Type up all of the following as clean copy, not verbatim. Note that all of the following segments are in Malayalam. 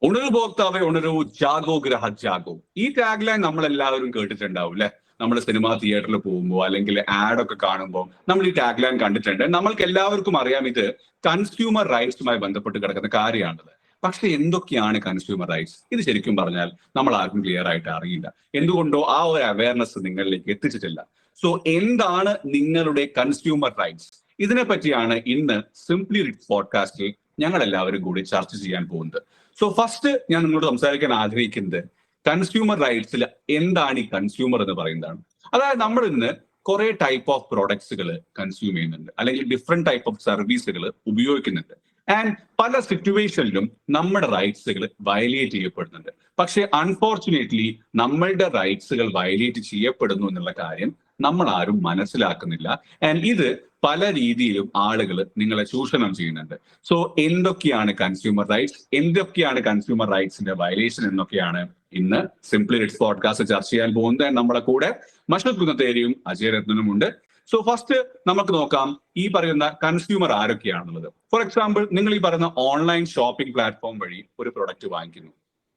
ഉണരു ഭോക്താവെ ഉണരൂ, ജാഗോ ഗ്രഹ ജാഗോ. ഈ ടാഗ് ലൈൻ നമ്മൾ എല്ലാവരും കേട്ടിട്ടുണ്ടാവും അല്ലെ? നമ്മൾ സിനിമാ തിയേറ്ററിൽ പോകുമ്പോൾ അല്ലെങ്കിൽ ആഡ് ഒക്കെ കാണുമ്പോൾ നമ്മൾ ഈ ടാഗ് ലൈൻ കണ്ടിട്ടുണ്ട്. നമ്മൾക്ക് എല്ലാവർക്കും അറിയാം ഇത് കൺസ്യൂമർ റൈറ്റ്സുമായി ബന്ധപ്പെട്ട് കിടക്കുന്ന കാര്യമാണത്. പക്ഷെ എന്തൊക്കെയാണ് കൺസ്യൂമർ റൈറ്റ്സ്? ഇത് ശരിക്കും പറഞ്ഞാൽ നമ്മൾ ആർക്കും ക്ലിയർ ആയിട്ട് അറിയില്ല. എന്തുകൊണ്ടോ ആ ഒരു അവയർനെസ് നിങ്ങളിലേക്ക് എത്തിച്ചിട്ടില്ല. സോ എന്താണ് നിങ്ങളുടെ കൺസ്യൂമർ റൈറ്റ്സ്? ഇതിനെ പറ്റിയാണ് ഇന്ന് സിംപ്ലി റിച്ച് പോഡ്കാസ്റ്റിൽ ഞങ്ങൾ എല്ലാവരും കൂടി ചർച്ച ചെയ്യാൻ പോകുന്നത്. സോ ഫസ്റ്റ് ഞാൻ നിങ്ങളോട് സംസാരിക്കാൻ ആഗ്രഹിക്കുന്നത് കൺസ്യൂമർ റൈറ്റ്സിൽ എന്താണ് ഈ കൺസ്യൂമർ എന്ന് പറയുന്നതാണ്. അതായത് നമ്മൾ ഇന്ന് കുറെ ടൈപ്പ് ഓഫ് പ്രോഡക്ട്സുകൾ കൺസ്യൂം ചെയ്യുന്നുണ്ട്, അല്ലെങ്കിൽ ഡിഫറെന്റ് ടൈപ്പ് ഓഫ് സർവീസുകൾ ഉപയോഗിക്കുന്നുണ്ട്. ആൻഡ് പല സിറ്റുവേഷനിലും നമ്മുടെ റൈറ്റ്സുകൾ വയലേറ്റ് ചെയ്യപ്പെടുന്നുണ്ട്. പക്ഷെ അൺഫോർച്ചുനേറ്റ്ലി നമ്മളുടെ റൈറ്റ്സുകൾ വയലേറ്റ് ചെയ്യപ്പെടുന്നു എന്നുള്ള കാര്യം നമ്മൾ ആരും മനസ്സിലാക്കുന്നില്ല. ആൻഡ് ഇത് പല രീതിയിലും ആളുകൾ നിങ്ങളെ ചൂഷണം ചെയ്യുന്നുണ്ട്. സോ എന്തൊക്കെയാണ് കൺസ്യൂമർ റൈറ്റ്സ്, എന്തൊക്കെയാണ് കൺസ്യൂമർ റൈറ്റ്സിന്റെ വയലേഷൻ എന്നൊക്കെയാണ് ഇന്ന് സിംപ്ലി റിച്ച് പോഡ്കാസ്റ്റ് ചർച്ച ചെയ്യാൻ പോകുന്നത്. നമ്മളെ കൂടെ മഷ്റൂഖ് കുന്നത്തേരിയും അജയ് രത്നനും ഉണ്ട്. സോ ഫസ്റ്റ് നമുക്ക് നോക്കാം ഈ പറയുന്ന കൺസ്യൂമർ ആരൊക്കെയാണുള്ളത്. ഫോർ എക്സാമ്പിൾ, നിങ്ങൾ ഈ പറയുന്ന ഓൺലൈൻ ഷോപ്പിംഗ് പ്ലാറ്റ്ഫോം വഴി ഒരു പ്രൊഡക്റ്റ് വാങ്ങിക്കുന്നു,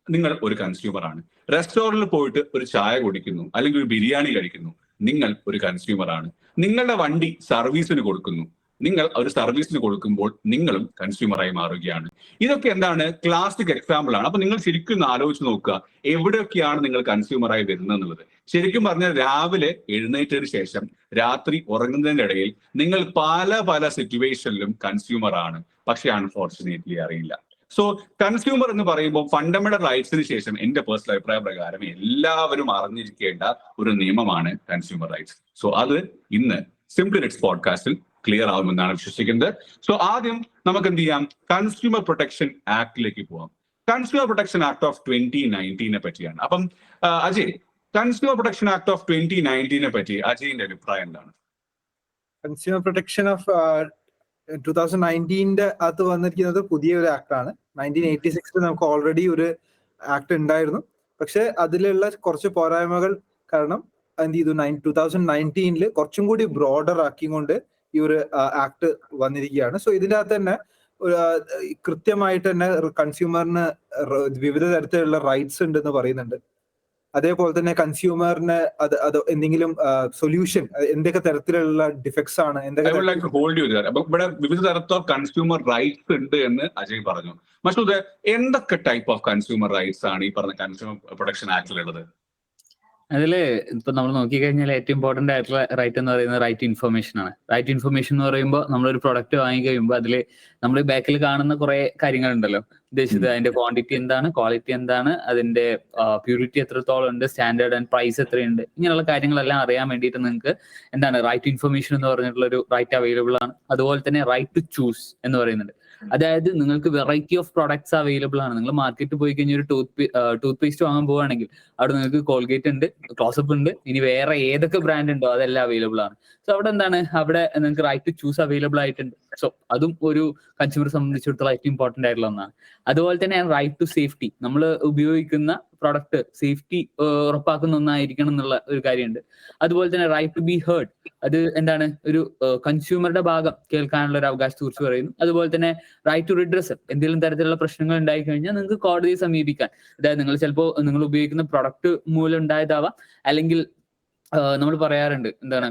നിങ്ങൾ ഒരു കൺസ്യൂമർ ആണ്. റെസ്റ്റോറന്റിൽ പോയിട്ട് ഒരു ചായ കുടിക്കുന്നു അല്ലെങ്കിൽ ഒരു ബിരിയാണി കഴിക്കുന്നു, നിങ്ങൾ ഒരു കൺസ്യൂമർ ആണ്. നിങ്ങളുടെ വണ്ടി സർവീസിന് കൊടുക്കുന്നു, നിങ്ങൾ ഒരു സർവീസിന് കൊടുക്കുമ്പോൾ നിങ്ങളും കൺസ്യൂമറായി മാറുകയാണ്. ഇതൊക്കെ എന്താണ് ക്ലാസിക് എക്സാമ്പിൾ ആണ്. അപ്പൊ നിങ്ങൾ ശരിക്കും ഒന്ന് ആലോചിച്ച് നോക്കുക എവിടെയൊക്കെയാണ് നിങ്ങൾ കൺസ്യൂമറായി വരുന്നത് എന്നുള്ളത്. ശരിക്കും പറഞ്ഞാൽ രാവിലെ എഴുന്നേറ്റതിന് ശേഷം രാത്രി ഉറങ്ങുന്നതിന്റെ ഇടയിൽ നിങ്ങൾ പല പല സിറ്റുവേഷനിലും കൺസ്യൂമർ ആണ്, പക്ഷെ അൺഫോർച്ചുനേറ്റ്ലി അറിയില്ല. സോ കൺസ്യൂമർ എന്ന് പറയുമ്പോൾ ഫണ്ടമെന്റൽ റൈറ്റ്സിന് ശേഷം എന്റെ പേഴ്സണൽ അഭിപ്രായ പ്രകാരം എല്ലാവരും അറിഞ്ഞിരിക്കേണ്ട ഒരു നിയമമാണ് കൺസ്യൂമർ റൈറ്റ്സ്. സോ അത് ഇന്ന് സിംപ്ലി റിച്ച് പോഡ്കാസ്റ്റിൽ ക്ലിയർ ആവുമെന്നാണ് വിശ്വസിക്കുന്നത്. സോ ആദ്യം നമുക്ക് എന്ത് ചെയ്യാം, കൺസ്യൂമർ പ്രൊട്ടക്ഷൻ ആക്ടിലേക്ക് പോവാം. കൺസ്യൂമർ പ്രൊട്ടക്ഷൻ ആക്ട് ഓഫ് 2019 പറ്റിയാണ്. അപ്പം Ajay, consumer protection act of 2019 പറ്റി അജയിന്റെ അഭിപ്രായം എന്താണ്? കൺസ്യൂമർ പ്രൊട്ടക്ഷൻ ഓഫ് 2019 അകത്ത് വന്നിരിക്കുന്നത് പുതിയ ഒരു ആക്ട് ആണ്. 1986 നമുക്ക് ഓൾറെഡി ഒരു ആക്ട് ഉണ്ടായിരുന്നു. പക്ഷെ അതിലുള്ള കുറച്ച് പോരായ്മകൾ കാരണം എന്ത് ചെയ്തു, 2019 കുറച്ചും കൂടി ബ്രോഡർ ആക്കിക്കൊണ്ട് ഈ ഒരു ആക്ട് വന്നിരിക്കുകയാണ്. സോ ഇതിൻ്റെ അകത്ത് തന്നെ കൃത്യമായിട്ട് തന്നെ കൺസ്യൂമറിന് വിവിധ തരത്തിലുള്ള റൈറ്റ്സ് ഉണ്ടെന്ന് പറയുന്നുണ്ട്. അതേപോലെ തന്നെ കൺസ്യൂമറിന് അത് എന്തെങ്കിലും സൊല്യൂഷൻ, എന്തൊക്കെ തരത്തിലുള്ള ഡിഫക്ട്സ് ആണ്, ഇവിടെ വിവിധ തരത്തിലുള്ള കൺസ്യൂമർ റൈറ്റ്സ് ഉണ്ട് എന്ന് അജയ് പറഞ്ഞു. മഷൂദ്, എന്തൊക്കെ ടൈപ്പ് ഓഫ് കൺസ്യൂമർ റൈറ്റ്സ് ആണ് ഈ പറഞ്ഞ കൺസ്യൂമർ പ്രൊട്ടക്ഷൻ ആക്ടിലുള്ളത്? അതില് ഇപ്പൊ നമ്മൾ നോക്കിക്കഴിഞ്ഞാൽ ഏറ്റവും ഇമ്പോർട്ടന്റ് ആയിട്ടുള്ള റൈറ്റ് എന്ന് പറയുന്നത് റൈറ്റ് ഇൻഫർമേഷൻ ആണ്. റൈറ്റ് ഇൻഫർമേഷൻ എന്ന് പറയുമ്പോൾ നമ്മളൊരു പ്രൊഡക്റ്റ് വാങ്ങി കഴിയുമ്പോൾ അതിൽ നമ്മൾ ബാക്കിൽ കാണുന്ന കുറെ കാര്യങ്ങളുണ്ടല്ലോ. ഉദ്ദേശിച്ചത് അതിന്റെ ക്വാണ്ടിറ്റി എന്താണ്, ക്വാളിറ്റി എന്താണ്, അതിന്റെ പ്യൂരിറ്റി എത്രത്തോളം ഉണ്ട്, സ്റ്റാൻഡേർഡ് ആൻഡ് പ്രൈസ് എത്രയുണ്ട്, ഇങ്ങനെയുള്ള കാര്യങ്ങളെല്ലാം അറിയാൻ വേണ്ടിയിട്ട് നിങ്ങൾക്ക് എന്താണ് റൈറ്റ് ഇൻഫർമേഷൻ എന്ന് പറഞ്ഞിട്ടുള്ള ഒരു റൈറ്റ് അവൈലബിൾ ആണ്. അതുപോലെ തന്നെ റൈറ്റ് ടു ചൂസ് എന്ന് പറയുന്നുണ്ട്. അതായത് നിങ്ങൾക്ക് വെറൈറ്റി ഓഫ് പ്രൊഡക്ട്സ് അവൈലബിൾ ആണ്. നിങ്ങൾ മാർക്കറ്റിൽ പോയി കഴിഞ്ഞാൽ ഒരു ടൂത്ത് പേസ്റ്റ് വാങ്ങാൻ പോവുകയാണെങ്കിൽ അവിടെ നിങ്ങൾക്ക് കോൾഗേറ്റ് ഉണ്ട്, ക്ലോസപ്പ് ഉണ്ട്, ഇനി വേറെ ഏതൊക്കെ ബ്രാൻഡ് ഉണ്ടോ അതെല്ലാം അവൈലബിൾ ആണ്. സോ അവിടെ എന്താണ്, അവിടെ നിങ്ങൾക്ക് റൈറ്റ് ടു ചൂസ് അവൈലബിൾ ആയിട്ടുണ്ട്. സോ അതും ഒരു കൺസ്യൂമറെ സംബന്ധിച്ചിടത്തോളം ഏറ്റവും ഇമ്പോർട്ടന്റ് ആയിട്ടുള്ള ഒന്നാണ്. അതുപോലെ തന്നെ റൈറ്റ് ടു സേഫ്റ്റി, നമ്മൾ ഉപയോഗിക്കുന്ന പ്രൊഡക്റ്റ് സേഫ്റ്റി ഉറപ്പാക്കുന്ന ഒന്നായിരിക്കണം എന്നുള്ള ഒരു കാര്യമുണ്ട്. അതുപോലെ തന്നെ റൈറ്റ് ടു ബി ഹേർഡ്, അത് എന്താണ് ഒരു കൺസ്യൂമറുടെ ഭാഗം കേൾക്കാനുള്ള ഒരു അവകാശത്തെ കുറിച്ച് പറയുന്നു. അതുപോലെ തന്നെ റൈറ്റ് ടു റിഡ്രസൽ, എന്തെങ്കിലും തരത്തിലുള്ള പ്രശ്നങ്ങൾ ഉണ്ടായി കഴിഞ്ഞാൽ നിങ്ങൾക്ക് കോടതിയെ സമീപിക്കാൻ. അതായത് നിങ്ങൾ ചിലപ്പോൾ നിങ്ങൾ ഉപയോഗിക്കുന്ന പ്രൊഡക്റ്റ് മൂലം ഉണ്ടായതാവാം, അല്ലെങ്കിൽ നമ്മൾ പറയാറുണ്ട് എന്താണ്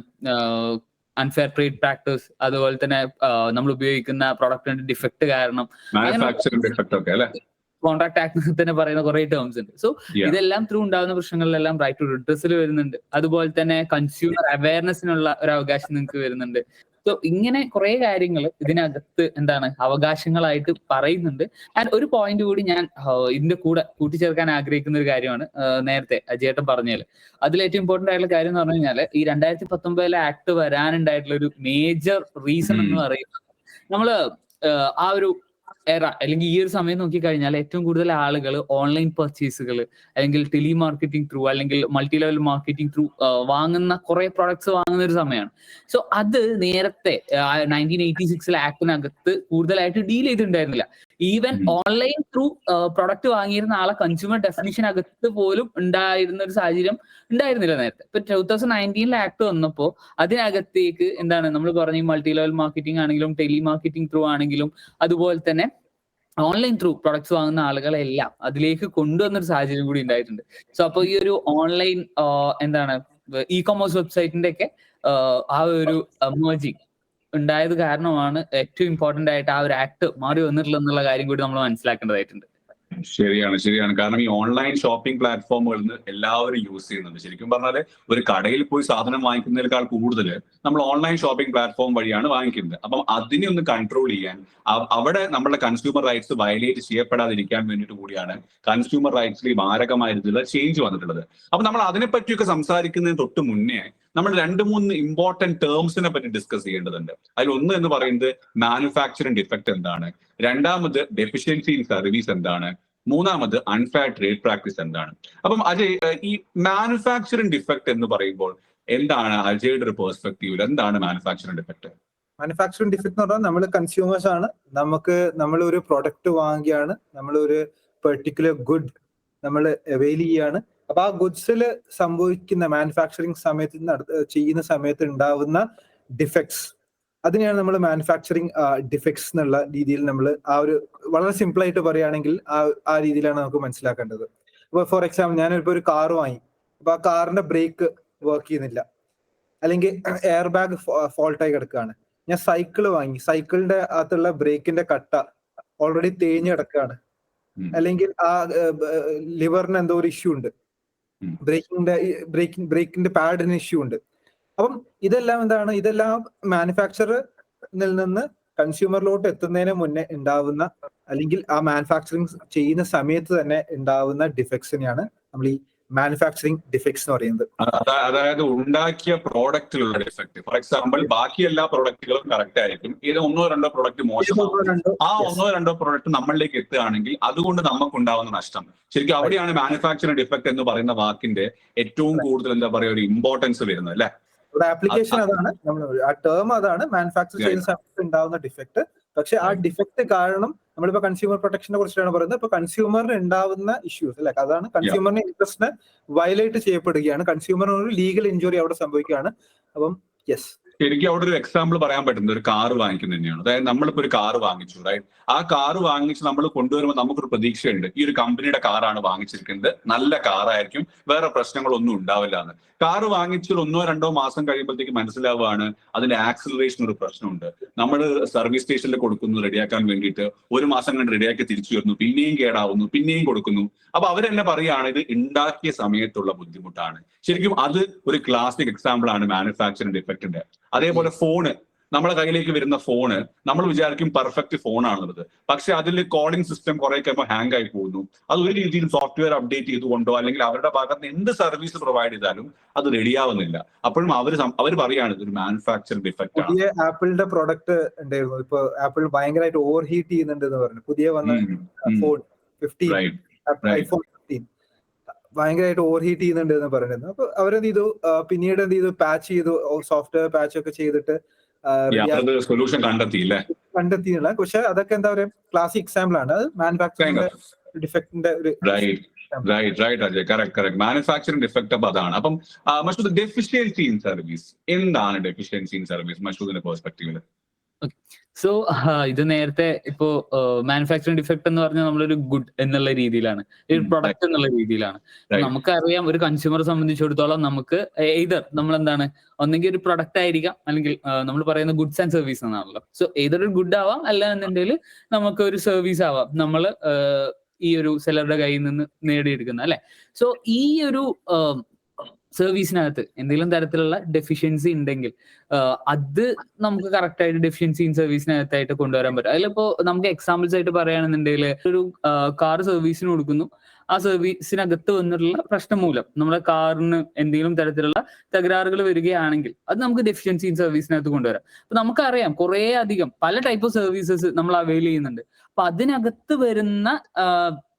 അൺഫെയർ ട്രേഡ് പ്രാക്ടീസ്, അതുപോലെ തന്നെ നമ്മൾ ഉപയോഗിക്കുന്ന പ്രൊഡക്റ്റിന്റെ ഡിഫക്ട് കാരണം കോൺട്രാക്ട് ആക്ട് തന്നെ പറയുന്ന കുറെ ടേംസ് ഉണ്ട്. സോ ഇതെല്ലാം ത്രൂ ഉണ്ടാകുന്ന പ്രശ്നങ്ങളിലെല്ലാം റൈറ്റ് ടു റിഡ്രസൽ വരുന്നുണ്ട്. അതുപോലെ തന്നെ കൺസ്യൂമർ അവയർനെസ്സിനുള്ള ഒരു അവകാശം നിങ്ങൾക്ക് വരുന്നുണ്ട്. സോ ഇങ്ങനെ കുറെ കാര്യങ്ങൾ ഇതിനകത്ത് എന്താണ് അവകാശങ്ങളായിട്ട് പറയുന്നുണ്ട്. ആൻഡ് ഒരു പോയിന്റ് കൂടി ഞാൻ ഇതിന്റെ കൂടെ കൂട്ടിച്ചേർക്കാൻ ആഗ്രഹിക്കുന്ന ഒരു കാര്യമാണ് നേരത്തെ അജയേട്ടൻ പറഞ്ഞാല്. അതിലേറ്റവും ഇമ്പോർട്ടന്റ് ആയിട്ടുള്ള കാര്യം എന്ന് പറഞ്ഞു കഴിഞ്ഞാൽ ഈ 2019 ആക്ട് വരാനുണ്ടായിട്ടുള്ള ഒരു മേജർ റീസൺ എന്ന് പറയുന്നത് നമ്മള് ആ ഒരു അല്ലെങ്കിൽ ഈ ഒരു സമയം നോക്കിക്കഴിഞ്ഞാൽ ഏറ്റവും കൂടുതൽ ആളുകൾ ഓൺലൈൻ പർച്ചേസുകൾ അല്ലെങ്കിൽ ടെലിമാർക്കറ്റിംഗ് ത്രൂ അല്ലെങ്കിൽ മൾട്ടി ലെവൽ മാർക്കറ്റിംഗ് ത്രൂ വാങ്ങുന്ന കുറെ പ്രോഡക്ട്സ് വാങ്ങുന്ന ഒരു സമയമാണ്. സോ അത് നേരത്തെ 1986 ആക്ടിനകത്ത് കൂടുതലായിട്ട് ഡീൽ ചെയ്തിട്ടുണ്ടായിരുന്നില്ല. ഈവൻ ഓൺലൈൻ ത്രൂ പ്രൊഡക്റ്റ് വാങ്ങിയിരുന്ന ആളെ കൺസ്യൂമർ ഡെഫിനിഷൻ അകത്ത് പോലും ഉണ്ടായിരുന്ന ഒരു സാഹചര്യം ഉണ്ടായിരുന്നില്ല നേരത്തെ. ഇപ്പൊ 2019 ആക്ട് വന്നപ്പോൾ അതിനകത്തേക്ക് എന്താണ് നമ്മൾ പറഞ്ഞ മൾട്ടി ലെവൽ മാർക്കറ്റിംഗ് ആണെങ്കിലും ടെലിമാർക്കറ്റിംഗ് ത്രൂ ആണെങ്കിലും അതുപോലെ തന്നെ ഓൺലൈൻ ത്രൂ പ്രൊഡക്ട്സ് വാങ്ങുന്ന ആളുകളെല്ലാം അതിലേക്ക് കൊണ്ടുവന്നൊരു സാഹചര്യം കൂടി ഉണ്ടായിട്ടുണ്ട്. സോ അപ്പൊ ഈ ഒരു ഓൺലൈൻ എന്താണ് ഇ കൊമേഴ്സ് വെബ്സൈറ്റിന്റെ ഒക്കെ ആ ഒരു മെർജിങ് ഉണ്ടായത് കാരണമാണ് ഏറ്റവും ഇമ്പോർട്ടന്റ് ആയിട്ട് ആ ഒരു ആക്ട് മാറി വന്നിട്ടുള്ള എന്നുള്ള കാര്യം കൂടി നമ്മൾ മനസ്സിലാക്കേണ്ടതായിട്ടുണ്ട്. ശരിയാണ്. കാരണം ഈ ഓൺലൈൻ ഷോപ്പിംഗ് പ്ലാറ്റ്ഫോമുകളിൽ നിന്ന് എല്ലാവരും യൂസ് ചെയ്യുന്നുണ്ട്. ശരിക്കും പറഞ്ഞാൽ ഒരു കടയിൽ പോയി സാധനം വാങ്ങിക്കുന്നതിനേക്കാൾ കൂടുതൽ നമ്മൾ ഓൺലൈൻ ഷോപ്പിംഗ് പ്ലാറ്റ്ഫോം വഴിയാണ് വാങ്ങിക്കുന്നത്. അപ്പം അതിനെ ഒന്ന് കൺട്രോൾ ചെയ്യാൻ അവിടെ നമ്മുടെ കൺസ്യൂമർ റൈറ്റ്സ് വയലേറ്റ് ചെയ്യപ്പെടാതിരിക്കാൻ വേണ്ടിയിട്ട് കൂടിയാണ് കൺസ്യൂമർ റൈറ്റ്സിൽ ഈ മാരകമായ രീതിയിലുള്ള ചേഞ്ച് വന്നിട്ടുള്ളത്. അപ്പൊ നമ്മൾ അതിനെപ്പറ്റിയൊക്കെ സംസാരിക്കുന്നതിന് തൊട്ട് മുന്നേ നമ്മൾ 2-3 ഇമ്പോർട്ടന്റ് ടേംസിനെ പറ്റി ഡിസ്കസ് ചെയ്യേണ്ടതുണ്ട്. അതിൽ ഒന്ന് എന്ന് പറയുന്നത് മാനുഫാക്ചറിംഗ് ഡിഫക്ട് എന്താണ്, രണ്ടാമത് ഡെഫിഷ്യൻസി ഇൻ സർവീസ് എന്താണ്, മൂന്നാമത് അൺഫെയർ ട്രേഡ് പ്രാക്ടീസ് എന്താണ്. അപ്പം അജയ്, ഈ മാനുഫാക്ചറിംഗ് ഡിഫക്ട് എന്ന് പറയുമ്പോൾ എന്താണ് അജയുടെ ഒരു പെർസ്പെക്റ്റീവിൽ എന്താണ് മാനുഫാക്ചറിംഗ് ഡിഫക്ട്? മാനുഫാക്ചറിംഗ് ഡിഫക്ട് എന്ന് പറഞ്ഞാൽ നമ്മൾ കൺസ്യൂമേഴ്സ് ആണ്, നമ്മൾ ഒരു പ്രൊഡക്റ്റ് വാങ്ങുകയാണ്, നമ്മൾ ഒരു പെർട്ടിക്കുലർ ഗുഡ് നമ്മൾ അവൈൽ ചെയ്യാണ്. അപ്പൊ ആ ഗുഡ്സിൽ സംഭവിക്കുന്ന മാനുഫാക്ചറിങ് ചെയ്യുന്ന സമയത്ത് ഉണ്ടാവുന്ന ഡിഫക്ട്സ്, അതിനെയാണ് നമ്മൾ മാനുഫാക്ചറിങ് ഡിഫക്ട്സ് എന്നുള്ള രീതിയിൽ നമ്മൾ ആ ഒരു വളരെ സിമ്പിൾ ആയിട്ട് പറയുകയാണെങ്കിൽ ആ രീതിയിലാണ് നമുക്ക് മനസ്സിലാക്കേണ്ടത്. ഇപ്പൊ ഫോർ എക്സാമ്പിൾ ഞാനിപ്പോ ഒരു കാർ വാങ്ങി, അപ്പൊ ആ കാറിന്റെ ബ്രേക്ക് വർക്ക് ചെയ്യുന്നില്ല, അല്ലെങ്കിൽ എയർ ബാഗ് ഫോൾട്ടായി കിടക്കുകയാണ്. ഞാൻ സൈക്കിൾ വാങ്ങി, സൈക്കിളിന്റെ അകത്തുള്ള ബ്രേക്കിന്റെ കട്ട ഓൾറെഡി തേഞ്ഞ് കിടക്കുകയാണ്, അല്ലെങ്കിൽ ആ ലിവറിന് എന്തോ ഒരു ഇഷ്യൂ ഉണ്ട്, ബ്രേക്കിന്റെ പാഡിന് ഇഷ്യൂ ഉണ്ട്. അപ്പം ഇതെല്ലാം എന്താണ്, ഇതെല്ലാം മാനുഫാക്ചറിൽ നിന്ന് കൺസ്യൂമറിലോട്ട് എത്തുന്നതിന് മുന്നേ ഉണ്ടാവുന്ന, അല്ലെങ്കിൽ ആ മാനുഫാക്ചറിങ് ചെയ്യുന്ന സമയത്ത് തന്നെ ഉണ്ടാവുന്ന ഡിഫക്ട്സിനെയാണ് നമ്മൾ ഈ മാനുഫാക്ചറിങ് ഡിഫക്ട്സ് എന്ന് പറയുന്നത്. അതായത് ഉണ്ടാക്കിയ പ്രോഡക്റ്റിലുള്ള ഡിഫക്ട്. ഫോർ എക്സാമ്പിൾ ബാക്കി എല്ലാ പ്രോഡക്റ്റുകളും കറക്റ്റ് ആയിരിക്കും, ഇത് 1-2 പ്രോഡക്റ്റ് മോശമാകും. ആ 1-2 പ്രോഡക്റ്റ് നമ്മളിലേക്ക് എത്തുകയാണെങ്കിൽ അതുകൊണ്ട് നമുക്ക് ഉണ്ടാവുന്ന നഷ്ടം. ശരിക്കും അവിടെയാണ് മാനുഫാക്ചറിംഗ് ഡിഫക്ട് എന്ന് പറയുന്ന വാക്കിന്റെ ഏറ്റവും കൂടുതൽ എന്താ പറയുക ഒരു ഇമ്പോർട്ടൻസ് വരുന്നത് അല്ലെ. ആപ്ലിക്കേഷൻ അതാണ്, ആ ടേം അതാണ്, മാനുഫാക്ചർ ചെയ്യുന്ന സമയത്ത് ഉണ്ടാവുന്ന ഡിഫക്ട്. പക്ഷെ ആ ഡിഫക്ട് കാരണം നമ്മളിപ്പോ കൺസ്യൂമർ പ്രൊട്ടക്ഷനെ കുറിച്ചാണ് പറയുന്നത്. ഇപ്പൊ കൺസ്യൂമറിന് ഉണ്ടാവുന്ന ഇഷ്യൂസ് അല്ലെ, അതാണ് കൺസ്യൂമറിന്റെ ഇൻട്രസ്റ്റിനെ വയലേറ്റ് ചെയ്യപ്പെടുകയാണ്, കൺസ്യൂമറിന് ഒരു ലീഗൽ ഇഞ്ചുറി അവിടെ സംഭവിക്കുകയാണ്. അപ്പം യെസ്, എനിക്ക് അവിടെ ഒരു എക്സാമ്പിൾ പറയാൻ പറ്റുന്നത് ഒരു കാർ വാങ്ങിക്കുന്നത് തന്നെയാണ്. അതായത് നമ്മളിപ്പോ ഒരു കാർ വാങ്ങിച്ചു, റൈറ്റ്? ആ കാർ വാങ്ങിച്ച് നമ്മൾ കൊണ്ടുവരുമ്പോൾ നമുക്കൊരു പ്രതീക്ഷയുണ്ട്, ഈ ഒരു കമ്പനിയുടെ കാറാണ് വാങ്ങിച്ചിരിക്കുന്നത്, നല്ല കാറായിരിക്കും, വേറെ പ്രശ്നങ്ങളൊന്നും ഉണ്ടാവില്ല എന്ന്. കാർ വാങ്ങിച്ച് 1-2 മാസം കഴിയുമ്പോഴത്തേക്ക് മനസ്സിലാവുകയാണ് അതിന്റെ ആക്സിലറേഷൻ ഒരു പ്രശ്നമുണ്ട്. നമ്മൾ സർവീസ് സ്റ്റേഷനിൽ കൊടുക്കുന്നു റെഡിയാക്കാൻ വേണ്ടിയിട്ട്, 1 മാസം കണ്ട് റെഡിയാക്കി തിരിച്ചു വരുന്നു, പിന്നെയും കേടാവുന്നു, പിന്നെയും കൊടുക്കുന്നു. അപ്പൊ അവരെന്നെ പറയുകയാണ് ഇത് ഉണ്ടാക്കിയ സമയത്തുള്ള ബുദ്ധിമുട്ടാണ്. ശരിക്കും അത് ഒരു ക്ലാസിക് എക്സാമ്പിൾ ആണ് മാനുഫാക്ചറിംഗ് ഡിഫക്റ്റിന്റെ. അതേപോലെ ഫോണ്, നമ്മളെ കയ്യിലേക്ക് വരുന്ന ഫോണ് നമ്മൾ വിചാരിക്കും പെർഫെക്റ്റ് ഫോണാണുള്ളത്, പക്ഷെ അതിൽ കോളിംഗ് സിസ്റ്റം കുറെ കഴിയുമ്പോൾ ഹാങ് ആയി പോകുന്നു. അത് ഒരു രീതിയിൽ സോഫ്റ്റ്വെയർ അപ്ഡേറ്റ് ചെയ്തുകൊണ്ടോ അല്ലെങ്കിൽ അവരുടെ ഭാഗത്ത് എന്ത് സർവീസ് പ്രൊവൈഡ് ചെയ്താലും അത് റെഡിയാവുന്നില്ല. അപ്പോഴും അവർ പറയാണ് ഇതൊരു മാനുഫാക്ചറിംഗ് ഡിഫക്റ്റ് ആണ്. പുതിയ ആപ്പിളിന്റെ പ്രൊഡക്റ്റ് ഉണ്ടായിരുന്നു, ഇപ്പൊ ആപ്പിൾ ഭയങ്കരമായിട്ട് ഓവർ ഹീറ്റ് ചെയ്യുന്നുണ്ട് എന്ന് പറഞ്ഞു. പുതിയ വന്ന ഫോൺ 15, ഐഫോൺ 15 ഭയങ്കരമായിട്ട് ഓവർ ഹീറ്റ് ചെയ്യുന്നുണ്ട് എന്ന് പറയുന്നത്. അപ്പൊ അവരെന്ത് ചെയ്തു, പിന്നീട് എന്ത് ചെയ്തു, പാച്ച് ചെയ്തു, സോഫ്റ്റ്വെയർ പാച്ച് ഒക്കെ ചെയ്തിട്ട് സൊല്യൂഷൻ കണ്ടെത്തിയില്ല. പക്ഷെ അതൊക്കെ എന്താ പറയാ ക്ലാസിക് എക്സാമ്പിൾ ആണ്, അത് മാനുഫാക്ചറിംഗ് ഡിഫക്റ്റിന്റെ ഒരു മാനുഫാക്ചറിംഗ് ഡിഫക്ട്. അപ്പൊ അതാണ്. അപ്പം മഷൂദ്, ഡെഫിഷ്യൻസി ഇൻ സർവീസ് എന്താണ്? ഡെഫിഷ്യൻസി ഇൻ സർവീസ് മഷൂദിന്റെ പെർസ്പെക്ടീവില്. സോ ഇത് നേരത്തെ ഇപ്പോ മാനുഫാക്ചറിംഗ് ഡിഫക്ട് എന്ന് പറഞ്ഞാൽ നമ്മളൊരു ഗുഡ് എന്നുള്ള രീതിയിലാണ്, ഒരു പ്രൊഡക്റ്റ് എന്നുള്ള രീതിയിലാണ്. നമുക്കറിയാം ഒരു കൺസ്യൂമറെ സംബന്ധിച്ചിടത്തോളം നമുക്ക് എയ്തർ നമ്മൾ എന്താണ്, ഒന്നെങ്കിൽ ഒരു പ്രൊഡക്റ്റ് ആയിരിക്കാം, അല്ലെങ്കിൽ നമ്മൾ പറയുന്ന ഗുഡ്സ് ആൻഡ് സർവീസ് എന്നാണല്ലോ. സോ ഏതൊരു ഒരു ഗുഡ് ആവാം, അല്ല എന്നുണ്ടെങ്കിൽ നമുക്ക് ഒരു സർവീസ് ആവാം നമ്മൾ ഈ ഒരു സെല്ലറുടെ കയ്യിൽ നിന്ന് നേടിയെടുക്കുന്ന അല്ലെ. സോ ഈ ഒരു സർവീസിനകത്ത് എന്തെങ്കിലും തരത്തിലുള്ള ഡെഫിഷ്യൻസി ഉണ്ടെങ്കിൽ അത് നമുക്ക് കറക്റ്റ് ആയിട്ട് ഡെഫിഷ്യൻസി ഇൻ സർവീസിനകത്തായിട്ട് കൊണ്ടുവരാൻ പറ്റും. അതിലിപ്പോ നമുക്ക് എക്സാമ്പിൾസ് ആയിട്ട് പറയുകയാണെന്നുണ്ടെങ്കിൽ ഒരു കാർ സർവീസിന് കൊടുക്കുന്നു, ആ സർവീസിനകത്ത് വന്നിട്ടുള്ള പ്രശ്നം മൂലം നമ്മുടെ കാറിന് എന്തെങ്കിലും തരത്തിലുള്ള തകരാറുകൾ വരികയാണെങ്കിൽ അത് നമുക്ക് ഡെഫിഷ്യൻസി ഇൻ സർവീസിനകത്ത് കൊണ്ടുവരാം. അപ്പൊ നമുക്കറിയാം കുറേ അധികം പല ടൈപ്പ് ഓഫ് സർവീസസ് നമ്മൾ അവൈൽ ചെയ്യുന്നുണ്ട്. അപ്പൊ അതിനകത്ത് വരുന്ന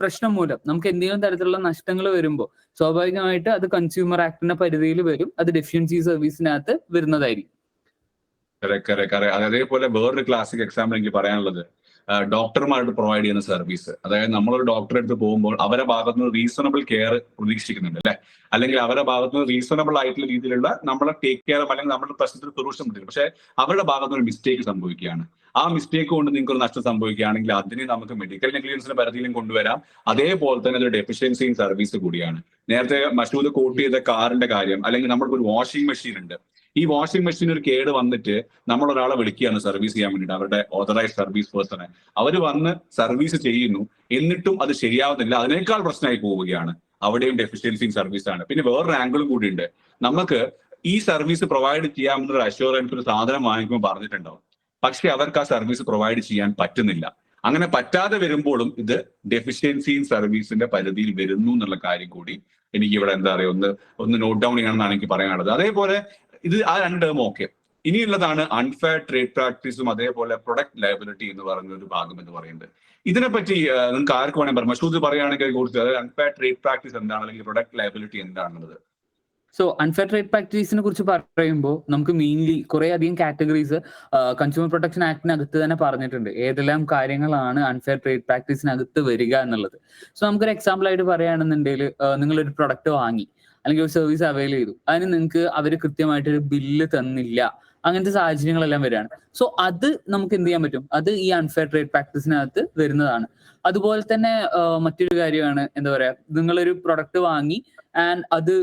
പ്രശ്നം മൂലം നമുക്ക് എന്തെങ്കിലും തരത്തിലുള്ള നഷ്ടങ്ങൾ വരുമ്പോൾ സ്വാഭാവികമായിട്ട് അത് കൺസ്യൂമർ ആക്ടിന്റെ പരിധിയിൽ വരും, അത് ഡെഫിഷ്യൻസി സർവീസിനകത്ത് വരുന്നതായിരിക്കും. അതേപോലെ വേറൊരു ക്ലാസിക് എക്സാമ്പിൾ എനിക്ക് പറയാനുള്ളത്, ഡോക്ടർമാരോട് പ്രൊവൈഡ് ചെയ്യുന്ന സർവീസ്. അതായത് നമ്മളൊരു ഡോക്ടറെ അടുത്ത് പോകുമ്പോൾ അവരുടെ ഭാഗത്ത് നിന്ന് റീസണബിൾ കെയർ പ്രതീക്ഷിക്കുന്നുണ്ട് അല്ലെ, അല്ലെങ്കിൽ അവരുടെ ഭാഗത്ത് നിന്ന് റീസണബിൾ ആയിട്ടുള്ള രീതിയിലുള്ള നമ്മളെ ടേക്ക് കെയർ അല്ലെങ്കിൽ നമ്മുടെ പ്രശ്നത്തിന് സൊല്യൂഷൻ കിട്ടും. പക്ഷെ അവരുടെ ഭാഗത്ത് നിന്ന് ഒരു മിസ്റ്റേക്ക് സംഭവിക്കുകയാണ്. ആ മിസ്റ്റേക്ക് കൊണ്ട് നിങ്ങൾക്ക് ഒരു നഷ്ടം സംഭവിക്കുകയാണെങ്കിൽ അതിനെ നമുക്ക് മെഡിക്കൽ നെഗ്ലിജൻസിന്റെ പരിധിയിലും കൊണ്ടുവരാം. അതേപോലെ തന്നെ അതൊരു ഡെഫിഷ്യൻസി ഇൻ സർവീസ് കൂടിയാണ്. നേരത്തെ മഷൂദ് കോട്ട് ചെയ്ത കാറിന്റെ കാര്യം, അല്ലെങ്കിൽ നമ്മൾക്ക് ഒരു വാഷിംഗ് മെഷീൻ ഉണ്ട്. ഈ വാഷിംഗ് മെഷീൻ ഒരു കേട് വന്നിട്ട് നമ്മൾ ഒരാളെ വിളിക്കുകയാണ് സർവീസ് ചെയ്യാൻ വേണ്ടിയിട്ട്, അവരുടെ ഓതറൈസ്ഡ് സർവീസ് പേഴ്സണെ. അവർ വന്ന് സർവീസ് ചെയ്യുന്നു, എന്നിട്ടും അത് ശരിയാവുന്നില്ല, അതിനേക്കാൾ പ്രശ്നമായി പോവുകയാണ്. അവിടെയും ഡെഫിഷ്യൻസി ഇൻ സർവീസ് ആണ്. പിന്നെ വേറൊരു ആംഗിളും കൂടി ഉണ്ട്. നമുക്ക് ഈ സർവീസ് പ്രൊവൈഡ് ചെയ്യാമെന്നൊരു അഷ്യൂറൻസ് ഒരു സാധനം വാങ്ങിക്കുമ്പോൾ പറഞ്ഞിട്ടുണ്ടാവും, പക്ഷെ അവർക്ക് ആ സർവീസ് പ്രൊവൈഡ് ചെയ്യാൻ പറ്റുന്നില്ല. അങ്ങനെ പറ്റാതെ വരുമ്പോഴും ഇത് ഡെഫിഷ്യൻസി ഇൻ സർവീസിന്റെ പരിധിയിൽ വരുന്നു എന്നുള്ള കാര്യം കൂടി എനിക്ക് ഇവിടെ എന്താ പറയുക ഒന്ന് നോട്ട് ഡൗൺ ചെയ്യണമെന്നാണ് എനിക്ക് പറയാനുള്ളത്. അതേപോലെ ഇത് ആ രണ്ട് ടേം ഓക്കെ. ഇനിയുള്ളതാണ് അൺഫെയർ ട്രേഡ് പ്രാക്ടീസും അതേപോലെ പ്രൊഡക്റ്റ് ലയബിലിറ്റി എന്ന് പറയുന്ന ഒരു ഭാഗം എന്ന് പറയുന്നത്. ഇതിനെപ്പറ്റി നിങ്ങൾക്ക് ആർക്ക് വേണമെങ്കിൽ പറയാം. മഷൂദ് പറയുകയാണെങ്കിൽ കുറിച്ച് അൺഫെയർ ട്രേഡ് പ്രാക്ടീസ് എന്താണ്, അല്ലെങ്കിൽ പ്രൊഡക്റ്റ് ലയബിലിറ്റി എന്താണെന്നുള്ളത്. സോ അൺഫെയർ ട്രേഡ് പ്രാക്ടീസിനെ കുറിച്ച് പറയുമ്പോൾ നമുക്ക് മെയിൻലി കുറെ അധികം കാറ്റഗറീസ് കൺസ്യൂമർ പ്രൊട്ടക്ഷൻ ആക്ടിനകത്ത് തന്നെ പറഞ്ഞിട്ടുണ്ട്, ഏതെല്ലാം കാര്യങ്ങളാണ് അൺഫെയർ ട്രേഡ് പ്രാക്ടീസിനകത്ത് വരിക എന്നുള്ളത്. സോ നമുക്കൊരു എക്സാമ്പിൾ ആയിട്ട് പറയുകയാണെന്നുണ്ടെങ്കിൽ നിങ്ങളൊരു പ്രൊഡക്റ്റ് വാങ്ങി അല്ലെങ്കിൽ ഒരു സർവീസ് അവൈൽ ചെയ്തു, അതിന് നിങ്ങൾക്ക് അവർ കൃത്യമായിട്ടൊരു ബില്ല് തന്നില്ല, അങ്ങനത്തെ സാഹചര്യങ്ങളെല്ലാം വരികയാണ്. സോ അത് നമുക്ക് എന്ത് ചെയ്യാൻ പറ്റും, അത് ഈ അൺഫെയർ ട്രേഡ് പ്രാക്ടീസിനകത്ത് വരുന്നതാണ്. അതുപോലെ തന്നെ മറ്റൊരു കാര്യമാണ് എന്താ പറയാ, നിങ്ങളൊരു പ്രൊഡക്റ്റ് വാങ്ങി ആൻഡ് അത്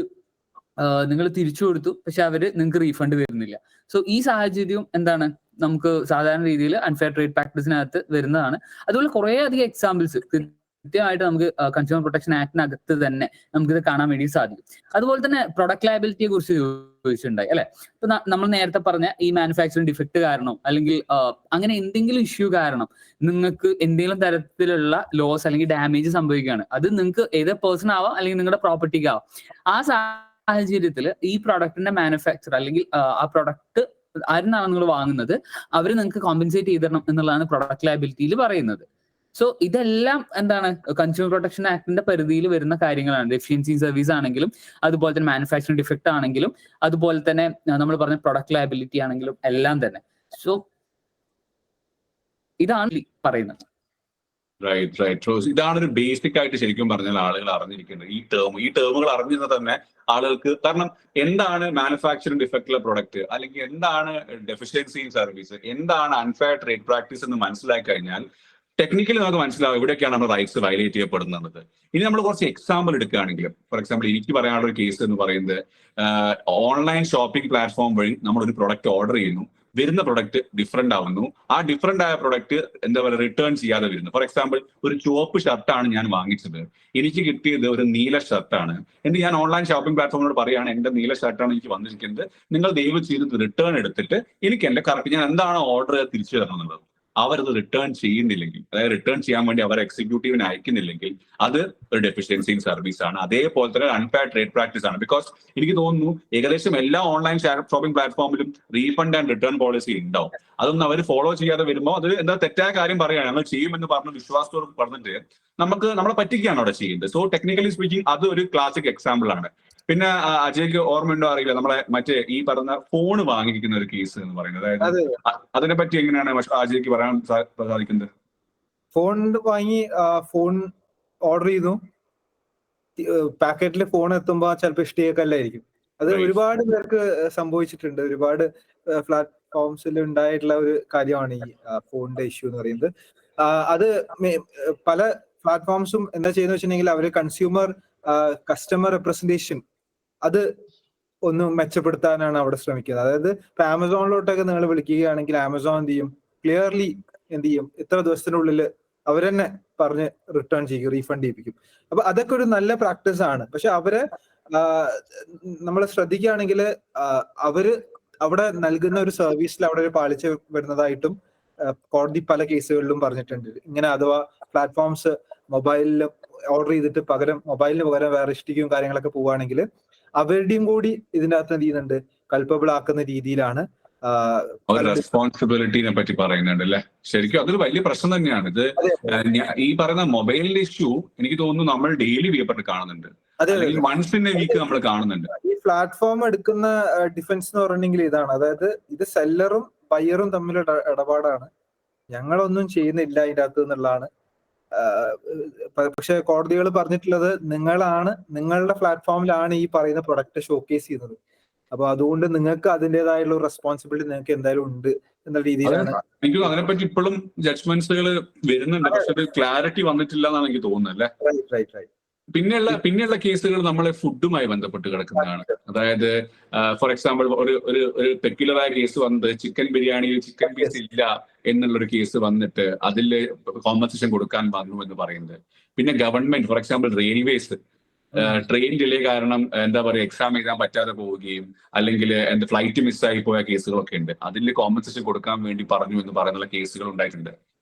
നിങ്ങൾ തിരിച്ചു കൊടുത്തു, പക്ഷെ അവര് നിങ്ങൾക്ക് റീഫണ്ട് വരുന്നില്ല. സോ ഈ സാഹചര്യം എന്താണ്, നമുക്ക് സാധാരണ രീതിയിൽ അൺഫെയർ ട്രേഡ് പ്രാക്ടീസിനകത്ത് വരുന്നതാണ്. അതുപോലെ കുറെ അധികം എക്സാമ്പിൾസ് കൃത്യമായിട്ട് നമുക്ക് കൺസ്യൂമർ പ്രൊട്ടക്ഷൻ ആക്ടിനകത്ത് തന്നെ നമുക്കിത് കാണാൻ വേണ്ടി സാധിക്കും. അതുപോലെ തന്നെ പ്രൊഡക്റ്റ് ലയബിലിറ്റിയെ കുറിച്ച് ചോദിച്ചിട്ടുണ്ടായി അല്ലെ. ഇപ്പൊ നമ്മൾ നേരത്തെ പറഞ്ഞ ഈ മാനുഫാക്ചറിംഗ് ഡിഫക്ട് കാരണം അല്ലെങ്കിൽ അങ്ങനെ എന്തെങ്കിലും ഇഷ്യൂ കാരണം നിങ്ങൾക്ക് എന്തെങ്കിലും തരത്തിലുള്ള ലോസ് അല്ലെങ്കിൽ ഡാമേജ് സംഭവിക്കുകയാണ്, അത് നിങ്ങൾക്ക് ഏത് പേഴ്സൺ ആവാം അല്ലെങ്കിൽ നിങ്ങളുടെ പ്രോപ്പർട്ടിക്ക് ആവാം. ആ സാഹചര്യത്തിൽ ഈ പ്രൊഡക്റ്റിന്റെ മാനുഫാക്ചർ അല്ലെങ്കിൽ ആ പ്രൊഡക്റ്റ് ആരെന്നാണ് നിങ്ങൾ വാങ്ങുന്നത്, അവര് നിങ്ങൾക്ക് കോമ്പൻസേറ്റ് ചെയ്ത് തരണം എന്നുള്ളതാണ് പ്രൊഡക്റ്റ് ലയബിലിറ്റിയിൽ പറയുന്നത്. സോ ഇതെല്ലാം എന്താണ് കൺസ്യൂമർ പ്രൊട്ടക്ഷൻ ആക്ടിന്റെ പരിധിയിൽ വരുന്ന കാര്യങ്ങളാണ്. ഡെഫിഷ്യൻസി സർവീസ് ആണെങ്കിലും അതുപോലെ തന്നെ മാനുഫാക്ചറിംഗ് ഡിഫക്ട് ആണെങ്കിലും അതുപോലെ തന്നെ നമ്മൾ പറഞ്ഞ പ്രൊഡക്റ്റ് ലയബിലിറ്റി ആണെങ്കിലും എല്ലാം തന്നെ. സോ ഇതാണ് പറയുന്നത്. റൈറ്റ്. ഇതാണ് ഒരു ബേസിക് ആയിട്ട് ശരിക്കും പറഞ്ഞാൽ ആളുകൾ അറിഞ്ഞിരിക്കുന്നത്. ഈ ടേമുകൾ അറിഞ്ഞിരുന്നത് തന്നെ ആളുകൾക്ക്, കാരണം എന്താണ് മാനുഫാക്ചറിംഗ് ഡിഫക്റ്റുള്ള പ്രൊഡക്റ്റ്, അല്ലെങ്കിൽ എന്താണ് ഡെഫിഷ്യൻസി ഇൻ സർവീസ്, എന്താണ് അൺഫെയർ ട്രേഡ് പ്രാക്ടീസ് എന്ന് മനസ്സിലാക്കി കഴിഞ്ഞാൽ ടെക്നിക്കലി നമുക്ക് മനസ്സിലാവും എവിടെയൊക്കെയാണ് നമ്മുടെ റൈറ്റ്സ് വയലേറ്റ് ചെയ്യപ്പെടുന്നത്. ഇനി നമ്മൾ കുറച്ച് എക്സാമ്പിൾ എടുക്കുകയാണെങ്കിൽ, ഫോർ എക്സാമ്പിൾ എനിക്ക് പറയാനുള്ള ഒരു കേസ് എന്ന് പറയുന്നത്, ഓൺലൈൻ ഷോപ്പിംഗ് പ്ലാറ്റ്ഫോം വഴി നമ്മളൊരു പ്രൊഡക്റ്റ് ഓർഡർ ചെയ്യുന്നു, വരുന്ന പ്രൊഡക്റ്റ് ഡിഫറെന്റ് ആവുന്നു. ആ ഡിഫറെന്റ് ആയ പ്രൊഡക്റ്റ് എന്താ പറയുക റിട്ടേൺ ചെയ്യാതെ വരുന്നു. ഫോർ എക്സാമ്പിൾ ഒരു ചുവപ്പ് ഷർട്ടാണ് ഞാൻ വാങ്ങിച്ചത്, എനിക്ക് കിട്ടിയത് ഒരു നീല ഷർട്ടാണ്. എന്നിട്ട് ഞാൻ ഓൺലൈൻ ഷോപ്പിംഗ് പ്ലാറ്റ്ഫോമിനോട് പറയുകയാണ് എന്റെ നീല ഷർട്ടാണ് എനിക്ക് വന്നിരിക്കുന്നത്, നിങ്ങൾ ദയവ് ചെയ്ത് റിട്ടേൺ എടുത്തിട്ട് എനിക്ക് എന്റെ കറക്റ്റ് ഞാൻ എന്താണ് ഓർഡർ തിരിച്ചു തരണം എന്നുള്ളത്. അവരത് റിട്ടേൺ ചെയ്യുന്നില്ലെങ്കിൽ, അതായത് റിട്ടേൺ ചെയ്യാൻ വേണ്ടി അവർ എക്സിക്യൂട്ടീവിനെ അയക്കുന്നില്ലെങ്കിൽ അത് ഒരു ഡെഫിഷ്യൻസി ഇൻ സർവീസ് ആണ്. അതേപോലെ തന്നെ അൺഫെയർ ട്രേഡ് പ്രാക്ടീസ് ആണ്. ബിക്കോസ് എനിക്ക് തോന്നുന്നു ഏകദേശം എല്ലാ ഓൺലൈൻ ഷോപ്പിംഗ് പ്ലാറ്റ്ഫോമിലും റീഫണ്ട് ആൻഡ് റിട്ടേൺ പോളിസി ഉണ്ടാവും. അതൊന്നും അവർ ഫോളോ ചെയ്യാതെ വരുമ്പോൾ അത് എന്താ തെറ്റായ കാര്യം പറയുകയാണ്. ഞങ്ങൾ ചെയ്യുമെന്ന് പറഞ്ഞ് വിശ്വാസത്തോട് പറഞ്ഞിട്ട് നമ്മളെ പറ്റിക്കുകയാണ് അവിടെ ചെയ്യുന്നത്. സോ ടെക്നിക്കലി സ്പീക്കിംഗ് അത് ഒരു ക്ലാസിക് എക്സാമ്പിൾ ആണ്. പിന്നെ അജയ്ക്ക് ഓർമ്മയുണ്ടോ അറിയില്ല, നമ്മളെ മറ്റേ ഈ പറഞ്ഞ ഫോൺ വാങ്ങിയിരിക്കുന്ന ഒരു കേസ് എന്ന് പറയുന്നത്, അതായത് അതിനെ പറ്റി എങ്ങനെയാണ് അജയ്ക്ക് പറയാൻ സാധിക്കുന്നത്? ഫോൺ വാങ്ങി ഫോൺ ഓർഡർ ചെയ്തു, പാക്കറ്റിൽ ഫോൺ എത്തുമ്പോ ചിലപ്പോൾ ഇഷ്ടികല്ലായിരിക്കും. അത് ഒരുപാട് പേർക്ക് സംഭവിച്ചിട്ടുണ്ട്. ഒരുപാട് പ്ലാറ്റ്ഫോംസിൽ ഉണ്ടായിട്ടുള്ള ഒരു കാര്യമാണ് ഈ ഫോണിന്റെ ഇഷ്യൂ എന്ന് പറയുന്നത്. അത് പല പ്ലാറ്റ്ഫോംസും എന്താ ചെയ്യുന്ന വെച്ചിട്ടുണ്ടെങ്കിൽ അവര് കസ്റ്റമർ റെപ്രസെന്റേഷൻ അത് ഒന്ന് മെച്ചപ്പെടുത്താനാണ് അവിടെ ശ്രമിക്കുന്നത്. അതായത് ഇപ്പൊ ആമസോണിലോട്ടൊക്കെ നിങ്ങൾ വിളിക്കുകയാണെങ്കിൽ ആമസോൺ എന്ത് ചെയ്യും, ക്ലിയർലി എന്ത് ചെയ്യും, ഇത്ര ദിവസത്തിനുള്ളിൽ അവർ തന്നെ പറഞ്ഞ് റിട്ടേൺ ചെയ്യും, റീഫണ്ട് ചെയ്യിപ്പിക്കും. അപ്പൊ അതൊക്കെ ഒരു നല്ല പ്രാക്ടീസ് ആണ്. പക്ഷെ അവര് നമ്മൾ ശ്രദ്ധിക്കുകയാണെങ്കിൽ അവര് അവിടെ നൽകുന്ന ഒരു സർവീസിൽ അവിടെ ഒരു പാളിച്ച വരുന്നതായിട്ടും കോടതി പല കേസുകളിലും പറഞ്ഞിട്ടുണ്ട്. ഇങ്ങനെ അഥവാ പ്ലാറ്റ്ഫോംസ് മൊബൈലിൽ ഓർഡർ ചെയ്തിട്ട് മൊബൈലിന് പകരം വേറെ ഇഷ്ടിക്കും കാര്യങ്ങളൊക്കെ പോവുകയാണെങ്കിൽ അവരുടെയും കൂടി ഇതിന്റെ അകത്ത് എന്ത് ചെയ്യുന്നുണ്ട്, കൾപ്പബിൾ ആക്കുന്ന രീതിയിലാണ് റെസ്പോൺസിബിലിറ്റിനെ പറ്റി പറയുന്നുണ്ട് അല്ലെ. ശരിക്കും അതൊരു വലിയ പ്രശ്നം തന്നെയാണ്. ഇത് ഈ പറയുന്ന മൊബൈലിന്റെ ഇഷ്യൂ എനിക്ക് തോന്നുന്നു നമ്മൾ ഡെയിലി പേപ്പറിൽ കാണുന്നുണ്ട്, വൺസ് ഇൻ എ വീക്ക് നമ്മൾ കാണുന്നുണ്ട്. ഈ പ്ലാറ്റ്ഫോം എടുക്കുന്ന ഡിഫൻസ് എന്ന് പറഞ്ഞെങ്കിൽ ഇതാണ്, അതായത് ഇത് സെല്ലറും ബയ്യറും തമ്മിലുള്ള ഇടപാടാണ്. ഞങ്ങളൊന്നും ചെയ്യുന്നില്ല അതിൻ്റെ അകത്ത് എന്നുള്ളതാണ്. പക്ഷെ കോടതികൾ പറഞ്ഞിട്ടുള്ളത് നിങ്ങളുടെ പ്ലാറ്റ്ഫോമിലാണ് ഈ പറയുന്ന പ്രൊഡക്റ്റ് ഷോക്കേസ് ചെയ്യുന്നത്. അപ്പൊ അതുകൊണ്ട് നിങ്ങൾക്ക് അതിൻ്റെതായുള്ള റെസ്പോൺസിബിലിറ്റി നിങ്ങൾക്ക് എന്തായാലും ഉണ്ട് എന്ന രീതിയിലാണ്. എനിക്ക് അതിനെപ്പറ്റി ഇപ്പോഴും ജഡ്ജ്മെന്റ്സുകൾ വരുന്നുണ്ട്, പക്ഷെ ഒരു ക്ലാരിറ്റി വന്നിട്ടില്ല എന്നാണ് എനിക്ക് തോന്നുന്നത് അല്ലേ. റൈറ്റ്. പിന്നെയുള്ള കേസുകൾ നമ്മളെ ഫുഡുമായി ബന്ധപ്പെട്ട് കിടക്കുന്നതാണ്. അതായത് ഫോർ എക്സാമ്പിൾ ഒരു പെക്യുലറായ കേസ് വന്നത് ചിക്കൻ ബിരിയാണിയിൽ ചിക്കൻ പീസ് ഇല്ല എന്നുള്ളൊരു കേസ് വന്നിട്ട് അതിൽ കോമ്പൻസേഷൻ കൊടുക്കാൻ പറഞ്ഞു എന്ന് പറയുന്നത്. പിന്നെ government for example railways train delay കാരണം എന്താ പറയുക എക്സാം എഴുതാൻ പറ്റാതെ പോവുകയും അല്ലെങ്കിൽ ഫ്ലൈറ്റ് മിസ്സായി പോയ കേസുകളൊക്കെ ഉണ്ട്. അതിൽ കോമ്പൻസേഷൻ കൊടുക്കാൻ വേണ്ടി പറഞ്ഞു എന്ന് പറയുന്ന കേസുകൾ ഉണ്ടായിട്ടുണ്ട്.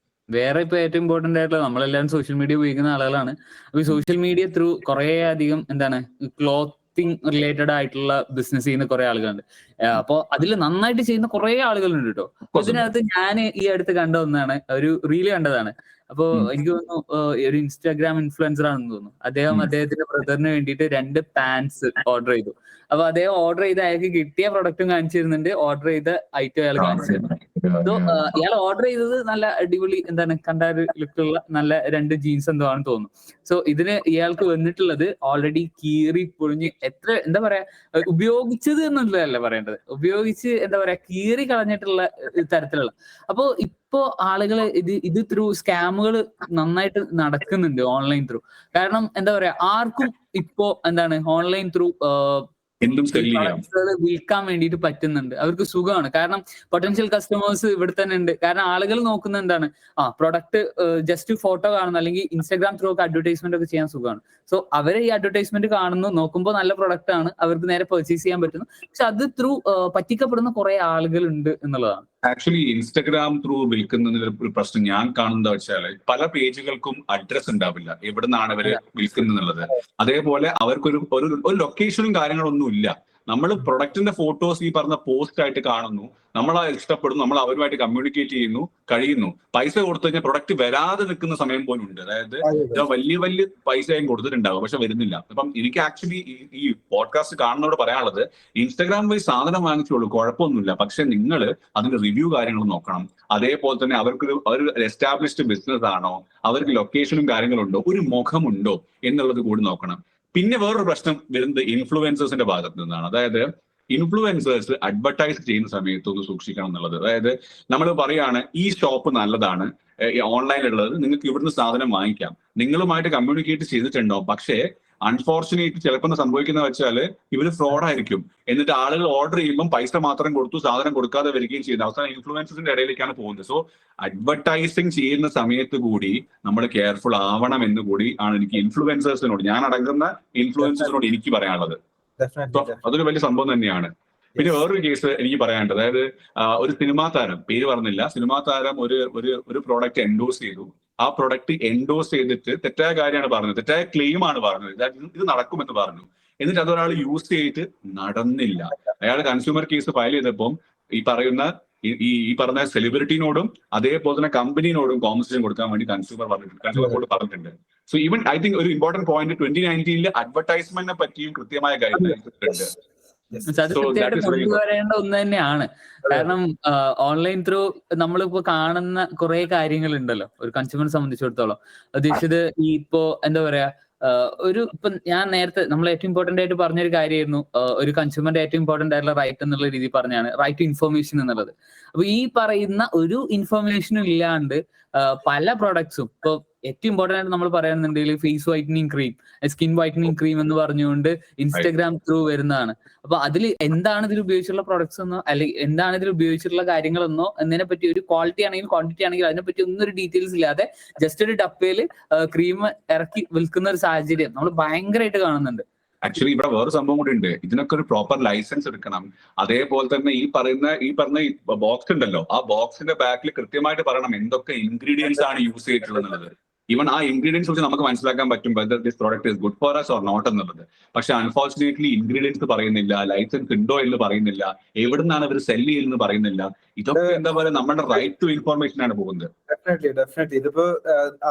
വേറെ ഇപ്പൊ ഏറ്റവും ഇമ്പോർട്ടന്റ് ആയിട്ടുള്ള നമ്മളെല്ലാവരും സോഷ്യൽ മീഡിയ ഉപയോഗിക്കുന്ന ആളുകളാണ്. അപ്പൊ ഈ സോഷ്യൽ മീഡിയ ത്രൂ കുറെ അധികം ക്ലോത്തിങ് റിലേറ്റഡ് ആയിട്ടുള്ള ബിസിനസ് ചെയ്യുന്ന കുറെ ആളുകളുണ്ട്. അപ്പൊ അതിൽ നന്നായിട്ട് ചെയ്യുന്ന കുറെ ആളുകളുണ്ട് കേട്ടോ. ഇതിനകത്ത് ഞാൻ ഈ അടുത്ത് കണ്ട ഒന്നാണ്, ഒരു റീല് കണ്ടതാണ്. അപ്പൊ എനിക്ക് തോന്നുന്നു ഒരു ഇൻസ്റ്റാഗ്രാം ഇൻഫ്ലുവൻസർ ആണെന്ന് തോന്നുന്നു. അദ്ദേഹത്തിന്റെ ബ്രദറിന് വേണ്ടിയിട്ട് 2 പാൻസ് ഓർഡർ ചെയ്തു. അപ്പൊ അദ്ദേഹം ഓർഡർ ചെയ്ത് അയാൾക്ക് കിട്ടിയ പ്രൊഡക്റ്റും കാണിച്ചു തരുന്നുണ്ട്, ഓർഡർ ചെയ്ത ഐറ്റം അയാൾ കാണിച്ചു തരുന്നുണ്ട്. സോ ഇയാൾ ഓർഡർ ചെയ്തത് നല്ല അടിപൊളി കണ്ട ഒരു ലുക്കുള്ള നല്ല 2 ജീൻസ് എന്തോ ആണെന്ന് തോന്നുന്നു. സോ ഇതിന് ഇയാൾക്ക് വന്നിട്ടുള്ളത് ഓൾറെഡി കീറി പൊളിഞ്ഞ് എന്താ പറയാ ഉപയോഗിച്ചത് എന്നുള്ളതല്ല പറയേണ്ടത്, ഉപയോഗിച്ച് കീറി കളഞ്ഞിട്ടുള്ള തരത്തിലുള്ള. അപ്പോ ഇപ്പോ ആളുകള് ഇത് ത്രൂ സ്കാമുകൾ നന്നായിട്ട് നടക്കുന്നുണ്ട് ഓൺലൈൻ ത്രൂ. കാരണം എന്താ പറയാ ആർക്കും ഇപ്പോ ഓൺലൈൻ ത്രൂ വിൽക്കാൻ വേണ്ടിയിട്ട് പറ്റുന്നുണ്ട്. അവർക്ക് സുഖമാണ്. കാരണം പൊട്ടൻഷ്യൽ കസ്റ്റമേഴ്സ് ഇവിടെ തന്നെ ഉണ്ട്. കാരണം ആളുകൾ നോക്കുന്ന എന്താണ്, പ്രൊഡക്റ്റ് ജസ്റ്റ് ഫോട്ടോ കാണുന്നു, അല്ലെങ്കിൽ ഇൻസ്റ്റാഗ്രാം ത്രൂ ഒക്കെ അഡ്വർടൈസ്മെന്റ് ഒക്കെ ചെയ്യാൻ സുഖമാണ്. സോ അവരെ ഈ അഡ്വർടൈസ്മെന്റ് കാണുന്നു, നോക്കുമ്പോൾ നല്ല പ്രൊഡക്റ്റ് ആണ്, അവർക്ക് നേരെ പർച്ചേസ് ചെയ്യാൻ പറ്റുന്നു. പക്ഷെ അത് ത്രൂ പറ്റിക്കപ്പെടുന്ന കുറെ ആളുകൾ ഉണ്ട് എന്നുള്ളതാണ്. ആക്ച്വലി ഇൻസ്റ്റഗ്രാം ത്രൂ വിൽക്കുന്നതിന് ഒരു പ്രശ്നം ഞാൻ കാണുന്നത് വെച്ചാൽ പല പേജുകൾക്കും അഡ്രസ് ഉണ്ടാവില്ല, എവിടെ നിന്നാണ് അവര് വിൽക്കുന്നുള്ളത്. അതേപോലെ അവർക്കൊരു ഒരു ലൊക്കേഷനും കാര്യങ്ങളൊന്നും ഇല്ല. നമ്മൾ പ്രൊഡക്റ്റിന്റെ ഫോട്ടോസ് ഈ പറഞ്ഞ പോസ്റ്റ് ആയിട്ട് കാണുന്നു, നമ്മൾ ഇഷ്ടപ്പെടുന്നു, നമ്മൾ അവരുമായിട്ട് കമ്മ്യൂണിക്കേറ്റ് ചെയ്യുന്നു, കഴിയുന്നു. പൈസ കൊടുത്തു കഴിഞ്ഞാൽ പ്രൊഡക്റ്റ് വരാതെ നിൽക്കുന്ന സമയം പോലും ഉണ്ട്. അതായത് വലിയ പൈസയും കൊടുത്തിട്ടുണ്ടാവും, പക്ഷെ വരുന്നില്ല. അപ്പം എനിക്ക് ആക്ച്വലി ഈ പോഡ്കാസ്റ്റ് കാണുന്നവരോട് പറയാനുള്ളത്, ഇൻസ്റ്റാഗ്രാം വഴി സാധനം വാങ്ങിച്ചോളൂ, കുഴപ്പമൊന്നുമില്ല. പക്ഷെ നിങ്ങൾ അതിന്റെ റിവ്യൂ കാര്യങ്ങൾ നോക്കണം. അതേപോലെ തന്നെ ഒരു എസ്റ്റാബ്ലിഷ്ഡ് ബിസിനസ് ആണോ, അവർക്ക് ലൊക്കേഷനും കാര്യങ്ങളുണ്ടോ, ഒരു മുഖമുണ്ടോ എന്നുള്ളത് കൂടി നോക്കണം. പിന്നെ വേറൊരു പ്രശ്നം വരുന്നത് ഇൻഫ്ലുവൻസേഴ്സിന്റെ ഭാഗത്ത് നിന്നാണ്. അതായത് ഇൻഫ്ലുവൻസേഴ്സ് അഡ്വർടൈസ് ചെയ്യുന്ന സമയത്ത് ഒന്ന് സൂക്ഷിക്കണം എന്നുള്ളത്. അതായത് നമ്മൾ പറയാണ് ഈ ഷോപ്പ് നല്ലതാണ്, ഓൺലൈനിലുള്ളത്, നിങ്ങൾക്ക് ഇവിടുന്ന് സാധനം വാങ്ങിക്കാം, നിങ്ങളുമായിട്ട് കമ്മ്യൂണിക്കേറ്റ് ചെയ്തിട്ടുണ്ടോ. പക്ഷേ അൺഫോർച്ചുനേറ്റ്ലി ചിലപ്പോൾ സംഭവിക്കുന്ന വെച്ചാൽ ഇവര് ഫ്രോഡായിരിക്കും. എന്നിട്ട് ആളുകൾ ഓർഡർ ചെയ്യുമ്പോൾ പൈസ മാത്രം കൊടുത്തു, സാധനം കൊടുക്കാതെ വരികയും ചെയ്യുന്നത് അവസാനം ഇൻഫ്ലുവൻസേഴ്സിന്റെ ഇടയിലേക്കാണ് പോകുന്നത്. സോ അഡ്വർടൈസിങ് ചെയ്യുന്ന സമയത്ത് കൂടി നമ്മൾ കെയർഫുൾ ആവണം എന്ന് കൂടി ആണ് എനിക്ക് ഇൻഫ്ലുവൻസേഴ്സിനോട്, ഞാൻ അടങ്ങുന്ന ഇൻഫ്ലുവൻസേഴ്സിനോട് എനിക്ക് പറയാനുള്ളത്. അതൊരു വലിയ സംഭവം തന്നെയാണ്. പിന്നെ വേറൊരു കേസ് എനിക്ക് പറയാനുണ്ട്. അതായത് ഒരു സിനിമാ താരം, പേര് പറഞ്ഞില്ല, സിനിമാ താരം ഒരു പ്രോഡക്റ്റ് എൻഡോസ് ചെയ്തു. ആ പ്രൊഡക്റ്റ് എൻഡോസ് ചെയ്തിട്ട് തെറ്റായ കാര്യമാണ് പറഞ്ഞത്, തെറ്റായ ക്ലെയിം ആണ് പറഞ്ഞത്, ഇത് നടക്കുമെന്ന് പറഞ്ഞു. എന്നിട്ട് അതൊരാൾ യൂസ് ചെയ്തിട്ട് നടന്നില്ല. അയാൾ കൺസ്യൂമർ കേസ് ഫയൽ ചെയ്തപ്പം ഈ പറഞ്ഞ സെലിബ്രിറ്റിനോടും അതേപോലെ തന്നെ കമ്പനിയോടും കോമ്പൻസേഷൻ കൊടുക്കാൻ വേണ്ടി കൺസ്യൂമർ കോർട്ട് പറഞ്ഞിട്ടുണ്ട്. സോ ഈവൻ ഐ തിങ്ക് ഒരു ഇമ്പോർട്ടന്റ് പോയിന്റ് 2019 അഡ്വർടൈസ്മെന്റിനെ പറ്റിയും കൃത്യമായ ഗൈഡ് ലൈൻസ് ഉണ്ട്. അത് കൃത്യമായിട്ട് കൊണ്ടുവരേണ്ട ഒന്ന് തന്നെയാണ്. കാരണം ഓൺലൈൻ ത്രൂ നമ്മളിപ്പോ കാണുന്ന കുറെ കാര്യങ്ങൾ ഉണ്ടല്ലോ ഒരു കൺസ്യൂമറിനെ സംബന്ധിച്ചിടത്തോളം. ഉദ്ദേശിച്ചത് ഈ ഇപ്പോ എന്താ പറയാ ഇപ്പൊ ഞാൻ നേരത്തെ നമ്മൾ ഏറ്റവും ഇമ്പോർട്ടന്റ് ആയിട്ട് പറഞ്ഞൊരു കാര്യമായിരുന്നു, ഒരു കൺസ്യൂമറിന്റെ ഏറ്റവും ഇമ്പോർട്ടന്റ് ആയിട്ടുള്ള റൈറ്റ് എന്നുള്ള രീതിയിൽ പറഞ്ഞാണ് റൈറ്റ് ടു ഇൻഫർമേഷൻ എന്നുള്ളത്. അപ്പൊ ഈ പറയുന്ന ഒരു ഇൻഫർമേഷനും ഇല്ലാണ്ട് പല പ്രൊഡക്ട്സും ഇപ്പൊ ഏറ്റവും ഇമ്പോർട്ടന്റ് ആയിട്ട് നമ്മൾ പറയുന്നുണ്ടെങ്കിൽ face whitening cream, skin whitening cream എന്ന് പറഞ്ഞുകൊണ്ട് ഇൻസ്റ്റാഗ്രാം ത്രൂ വരുന്നതാണ്. അപ്പൊ അതിൽ എന്താണ് ഇതിൽ ഉപയോഗിച്ചിട്ടുള്ള പ്രൊഡക്ട്സ് എന്നോ അല്ലെങ്കിൽ എന്താണ് ഇതിൽ ഉപയോഗിച്ചിട്ടുള്ള കാര്യങ്ങളെന്നോ എന്നതിനെ പറ്റി ഒരു ക്വാളിറ്റി ആണെങ്കിലും ക്വാണ്ടിറ്റി ആണെങ്കിലും അതിനെപ്പറ്റി ഒന്നും ഒരു ഡീറ്റെയിൽസ് ഇല്ലാതെ ജസ്റ്റ് ഒരു ഡപ്പയിൽ ക്രീം ഇറക്കി വിൽക്കുന്ന ഒരു സാഹചര്യം നമ്മൾ ഭയങ്കരമായിട്ട് കാണുന്നുണ്ട്. ആക്ച്വലി ഇവിടെ വേറെ സംഭവം കൂടി ഉണ്ട്. ഇതിനൊക്കെ ഒരു പ്രോപ്പർ ലൈസൻസ് എടുക്കണം. അതേപോലെ തന്നെ ഈ പറഞ്ഞ ബോക്സ് ഉണ്ടല്ലോ, ആ ബോക്സിന്റെ ബാക്കിൽ കൃത്യമായിട്ട് പറയണം എന്തൊക്കെ ഇൻഗ്രീഡിയൻസ് ആണ് യൂസ് ചെയ്തിട്ടുള്ളത്. ഈവൻ ആ ഇൻഗ്രീഡിയൻസ് വെച്ച് നമുക്ക് മനസ്സിലാക്കാൻ പറ്റും whether this product is good for us or not എന്നുള്ളത്. പക്ഷെ അൺഫോർച്ചുനേറ്റ്ലി ഇൻഗ്രീഡിയൻസ് പറയുന്നില്ല, ലൈസൻസ് ഉണ്ടോ എന്ന് പറയുന്നില്ല, എവിടുന്നാണ് അവർ സെല് ചെയ്യുന്നത് പറയുന്നില്ല. ഇതൊക്കെ എന്താ പറയുക, നമ്മുടെ റൈറ്റ് ടു ഇൻഫോർമേഷൻ ആണ് പോകുന്നത്. ഡെഫിനറ്റ്ലി ഇതിപ്പോ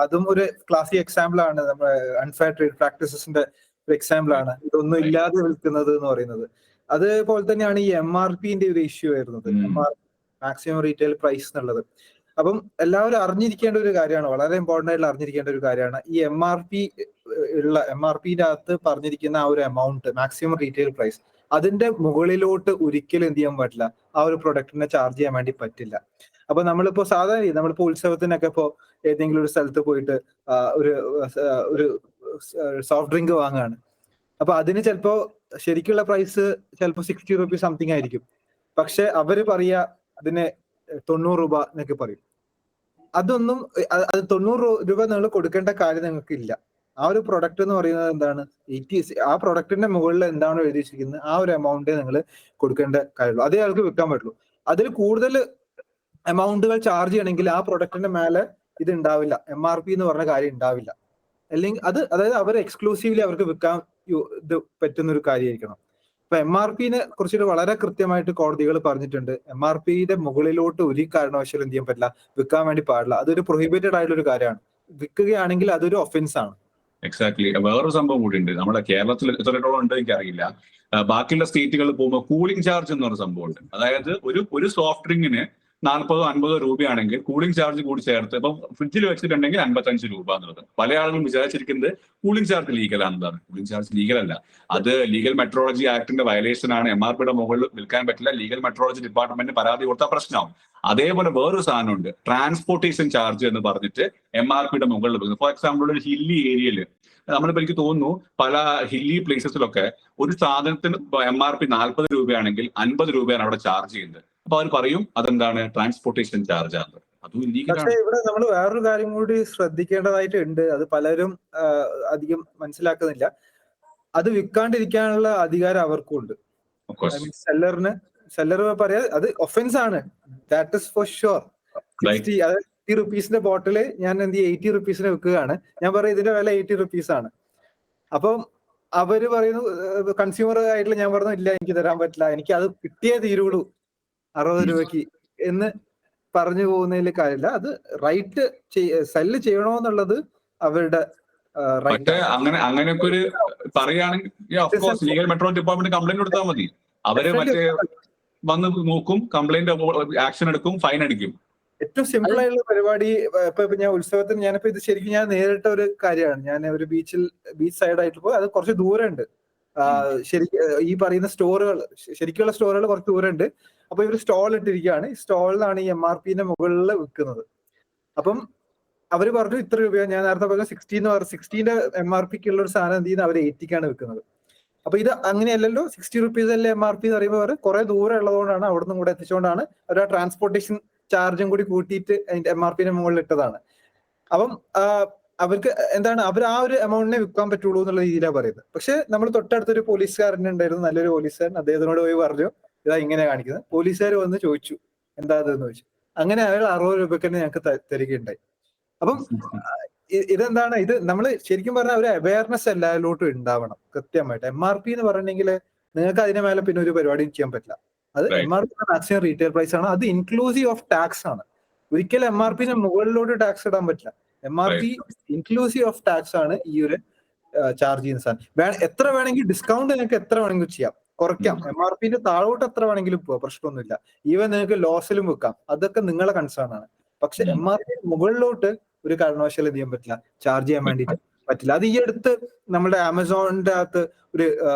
അതും ഒരു ക്ലാസിക് എക്സാമ്പിൾ ആണ്. നമ്മുടെ അൺഫെയർ ട്രേഡ് പ്രാക്ടീസസിന്റെ ഒരു എക്സാമ്പിൾ ആണ് ഇതൊന്നും ഇല്ലാതെ വിൽക്കുന്നത് എന്ന് പറയുന്നത്. അതേപോലെ തന്നെയാണ് ഈ MRP ഒരു ഇഷ്യൂ വരുന്നത്, മാക്സിമം റീറ്റെയിൽ പ്രൈസ് എന്നുള്ളത്. അപ്പം എല്ലാവരും അറിഞ്ഞിരിക്കേണ്ട ഒരു കാര്യമാണ്, വളരെ ഇമ്പോർട്ടന്റ് ആയിട്ട് അറിഞ്ഞിരിക്കേണ്ട ഒരു കാര്യമാണ് ഈ എം ആർ പിന്റെ അകത്ത് പറഞ്ഞിരിക്കുന്ന ആ ഒരു എമൗണ്ട്, മാക്സിമം റീറ്റെയിൽ പ്രൈസ്, അതിന്റെ മുകളിലോട്ട് ഒരിക്കലും എന്ത് ചെയ്യാൻ പറ്റില്ല, ആ ഒരു പ്രൊഡക്റ്റിനെ ചാർജ് ചെയ്യാൻ വേണ്ടി പറ്റില്ല. അപ്പൊ നമ്മളിപ്പോ സാധാരണ നമ്മളിപ്പോ ഉത്സവത്തിനൊക്കെ ഇപ്പോ ഏതെങ്കിലും ഒരു സ്ഥലത്ത് പോയിട്ട് ഒരു സോഫ്റ്റ് ഡ്രിങ്ക് വാങ്ങുകയാണ്. അപ്പൊ അതിന് ചിലപ്പോ ശരിക്കുള്ള പ്രൈസ് ചിലപ്പോ 60 റുപ്പീസ് സംതിങ് ആയിരിക്കും. പക്ഷെ അവര് പറയാ അതിന് 90 രൂപ എന്നൊക്കെ പറയും. അതൊന്നും അത് 90 രൂപ നിങ്ങൾ കൊടുക്കേണ്ട കാര്യം നിങ്ങൾക്ക് ഇല്ല. ആ ഒരു പ്രൊഡക്റ്റ് എന്ന് പറയുന്നത് എന്താണ്, ആ പ്രൊഡക്റ്റിന്റെ മുകളിൽ എന്താണ് എഴുതി വെച്ചിരിക്കുന്നത് ആ ഒരു എമൗണ്ടേ നിങ്ങൾ കൊടുക്കേണ്ട കാര്യമുള്ളൂ. അതേ ആൾക്ക് വിൽക്കാൻ പറ്റുള്ളൂ. അതിൽ കൂടുതൽ എമൗണ്ടുകൾ ചാർജ് ചെയ്യണമെങ്കിൽ ആ പ്രൊഡക്റ്റിന്റെ മേലെ ഇത് ഉണ്ടാവില്ല, MRP എന്ന് പറഞ്ഞ കാര്യം ഉണ്ടാവില്ല. അല്ലെങ്കിൽ അതായത് അവർ എക്സ്ക്ലൂസീവ്ലി അവർക്ക് വിൽക്കാൻ ഇത് പറ്റുന്ന ഒരു കാര്യമായിരിക്കണം. ഇപ്പൊ MRPനെ കുറിച്ചിട്ട് വളരെ കൃത്യമായിട്ട് കോടതികൾ പറഞ്ഞിട്ടുണ്ട്. MRPയുടെ മുകളിലോട്ട് ഒരു കാരണവശാലും എന്ത് ചെയ്യാൻ പറ്റില്ല, വിൽക്കാൻ വേണ്ടി പാടില്ല. അതൊരു പ്രൊഹിബിറ്റഡ് ആയിട്ടുള്ള ഒരു കാര്യമാണ്. വിൽക്കുകയാണെങ്കിൽ അതൊരു ഒഫൻസ് ആണ്. എക്സാക്ട്ലി. വേറൊരു സംഭവം കൂടി ഉണ്ട്, നമ്മുടെ കേരളത്തിൽ എത്രത്തോളം ഉണ്ട് എനിക്കറിയില്ല. ബാക്കിയുള്ള സ്റ്റേറ്റുകളിൽ പോകുമ്പോൾ കൂളിംഗ് ചാർജ് എന്ന് പറഞ്ഞ സംഭവം ഉണ്ട്. അതായത് ഒരു സോഫ്റ്റ് ഡ്രിങ്കിന് 40-50 രൂപയാണെങ്കിൽ കൂളിംഗ് ചാർജ് കൂടി ചേർത്ത് ഇപ്പം ഫ്രിഡ്ജിൽ വെച്ചിട്ടുണ്ടെങ്കിൽ 55 രൂപ എന്നുള്ളത്. പല ആളുകളും വിചാരിച്ചിരിക്കുന്നത് കൂളിംഗ് ചാർജ് ലീഗലാണെന്നാണ്. കൂളിംഗ് ചാർജ് ലീഗലല്ല. അത് ലീഗൽ മെട്രോളജി ആക്ടിന്റെ വയലേഷൻ ആണ്. MRPയുടെ മുകളിൽ വിൽക്കാൻ പറ്റില്ല. ലീഗൽ മെട്രോളജി ഡിപ്പാർട്ട്മെന്റ് പരാതി കൊടുത്താൽ പ്രശ്നമാവും. അതേപോലെ വേറൊരു സാധനമുണ്ട്, ട്രാൻസ്പോർട്ടേഷൻ ചാർജ് എന്ന് പറഞ്ഞിട്ട് MRPയുടെ മുകളിൽ വെക്കുന്നത്. ഫോർ എക്സാമ്പിൾ ഒരു ഹില്ലി ഏരിയയിൽ നമ്മളിപ്പോ എനിക്ക് തോന്നുന്നു പല ഹില്ലി പ്ലേസസിലൊക്കെ ഒരു സാധനത്തിന് MRP 40 രൂപയാണെങ്കിൽ 50 രൂപയാണ് അവിടെ ചാർജ് ചെയ്യുന്നത്. അപ്പൊ അവർ പറയും അതെന്താണ്, ട്രാൻസ്പോർട്ടേഷൻ ചാർജ് ആണ്. അതും പക്ഷേ ഇവിടെ നമ്മൾ വേറൊരു കാര്യം കൂടി ശ്രദ്ധിക്കേണ്ടതായിട്ടുണ്ട്. അത് പലരും അധികം മനസ്സിലാക്കുന്നില്ല. അത് വിൽക്കാണ്ടിരിക്കാനുള്ള അധികാരം അവർക്കും ഉണ്ട്. സെല്ലർ പറയാ അത് ഒഫൻസ് ആണ്, ദാറ്റ് ഇസ് ഫോർ ഷുവർ. 60 റുപ്പീസിന്റെ ബോട്ടില് ഞാൻ 80 റുപ്പീസിന് വിൽക്കുകയാണ്. ഞാൻ പറയും ഇതിന്റെ വില 80 റുപ്പീസ് ആണ്. അപ്പം അവര് പറയുന്നു, കൺസ്യൂമർ ആയിട്ടുള്ള ഞാൻ പറഞ്ഞു ഇല്ല എനിക്ക് തരാൻ പറ്റില്ല, എനിക്ക് അത് കിട്ടിയേ തീരുള്ളൂ 60 രൂപയ്ക്ക് എന്ന് പറഞ്ഞു പോകുന്നതിൽ കാര്യമില്ല. അത് റൈറ്റ് സെല്ല് ചെയ്യണോന്നുള്ളത് അവരുടെ റൈറ്റ്. അങ്ങനെയൊക്കെ ഒരു പറയുകയാണെങ്കിൽ ലീഗൽ മെട്രോ ഡിപ്പാർട്ട്മെന്റ് കംപ്ലൈന്റ് കൊടുത്താൽ മതി. അവര് മറ്റേ വന്ന് നോക്കും, കംപ്ലൈന്റ് ആക്ഷൻ എടുക്കും, ഫൈൻ അടിക്കും. ഏറ്റവും സിമ്പിൾ ആയിട്ടുള്ള പരിപാടി ഇപ്പൊ ഞാൻ ഉത്സവത്തിന് ഞാനിപ്പോ ഇത് ശരിക്കും ഞാൻ നേരിട്ട ഒരു കാര്യമാണ്. ഞാൻ ഒരു ബീച്ച് സൈഡ് ആയിട്ട് പോയി, അത് കുറച്ച് ദൂരമുണ്ട്. ഈ പറയുന്ന സ്റ്റോറുകൾ, ശരിക്കുള്ള സ്റ്റോറുകൾ കുറച്ച് ദൂരമുണ്ട്. അപ്പൊ ഇവര് സ്റ്റോൾ ഇട്ടിരിക്കുകയാണ്. ഈ സ്റ്റോളിലാണ് ഈ MRPന്റെ മുകളിൽ വിൽക്കുന്നത്. അപ്പം അവര് പറഞ്ഞു ഇത്ര രൂപയാണ്. ഞാൻ നേരത്തെ പറഞ്ഞ 60ന്റെ MRPക്ക് ഉള്ള ഒരു സാധനം എന്ത് ചെയ്യുന്നത്, അവർ 80ക്കാണ് വിൽക്കുന്നത്. അപ്പൊ ഇത് അങ്ങനെയല്ലല്ലോ, 60 റുപ്പീസ് അല്ലേ MRP എന്ന് പറയുമ്പോൾ കുറെ ദൂരം ഉള്ളതുകൊണ്ടാണ്, അവിടെ നിന്നും കൂടെ എത്തിച്ചുകൊണ്ടാണ് അവർ ആ ട്രാൻസ്പോർട്ടേഷൻ ചാർജും കൂടി കൂട്ടിയിട്ട് അതിന്റെ MRPന്റെ മുകളിൽ ഇട്ടതാണ്. അപ്പം അവർക്ക് എന്താണ്, അവർ ആ ഒരു എമൗണ്ടിനെ വിൽക്കാൻ പറ്റുള്ളൂ എന്നുള്ള രീതിയിലാണ് പറയുന്നത്. പക്ഷെ നമ്മൾ തൊട്ടടുത്തൊരു പോലീസുകാരനുണ്ടായിരുന്നു, നല്ലൊരു പോലീസുകാരൻ. അദ്ദേഹത്തിനോട് പോയി പറഞ്ഞു ഇതാ ഇങ്ങനെ കാണിക്കുന്നത്. പോലീസുകാർ വന്ന് ചോദിച്ചു എന്താ അതെന്ന് ചോദിച്ചു. അങ്ങനെ അയാൾ 60 രൂപയ്ക്ക് തന്നെ ഞങ്ങൾക്ക് തരികയുണ്ടായി. അപ്പം ഇതെന്താണ്, ഇത് നമ്മൾ ശരിക്കും പറഞ്ഞാൽ ഒരു അവയർനെസ് എല്ലാവരിലോട്ടും ഉണ്ടാവണം കൃത്യമായിട്ട്. MRP എന്ന് പറഞ്ഞെങ്കിൽ നിങ്ങൾക്ക് അതിന് മേലെ പിന്നെ ഒരു പരിപാടി ചെയ്യാൻ പറ്റില്ല. അത് MRP മാക്സിമം റീറ്റെയിൽ പ്രൈസ് ആണ്. അത് ഇൻക്ലൂസീവ് ഓഫ് ടാക്സ് ആണ്. ഒരിക്കലും MRPന്റെ മുകളിലോട്ട് ടാക്സ് ഇടാൻ പറ്റില്ല. MRP ഇൻക്ലൂസീവ് ഓഫ് ടാക്സ് ആണ് ഈ ഒരു ചാർജ് ചെയ്യുന്ന സാധനം. എത്ര വേണമെങ്കിൽ ഡിസ്കൗണ്ട് നിങ്ങൾക്ക് എത്ര വേണമെങ്കിലും ചെയ്യാം, കുറയ്ക്കാം. MRPന്റെ താഴോട്ട് എത്ര വേണമെങ്കിലും പോവാം, പ്രശ്നമൊന്നുമില്ല. ഈവൻ നിങ്ങൾക്ക് ലോസിലും വെക്കാം, അതൊക്കെ നിങ്ങളെ കൺസേൺ ആണ്. പക്ഷെ MRP മുകളിലോട്ട് ഒരു കാരണവശാലും എന്ത് ചെയ്യാൻ പറ്റില്ല, ചാർജ് ചെയ്യാൻ വേണ്ടിയിട്ട് പറ്റില്ല. അത് ഈ അടുത്ത് നമ്മുടെ ആമസോണിന്റെ അകത്ത്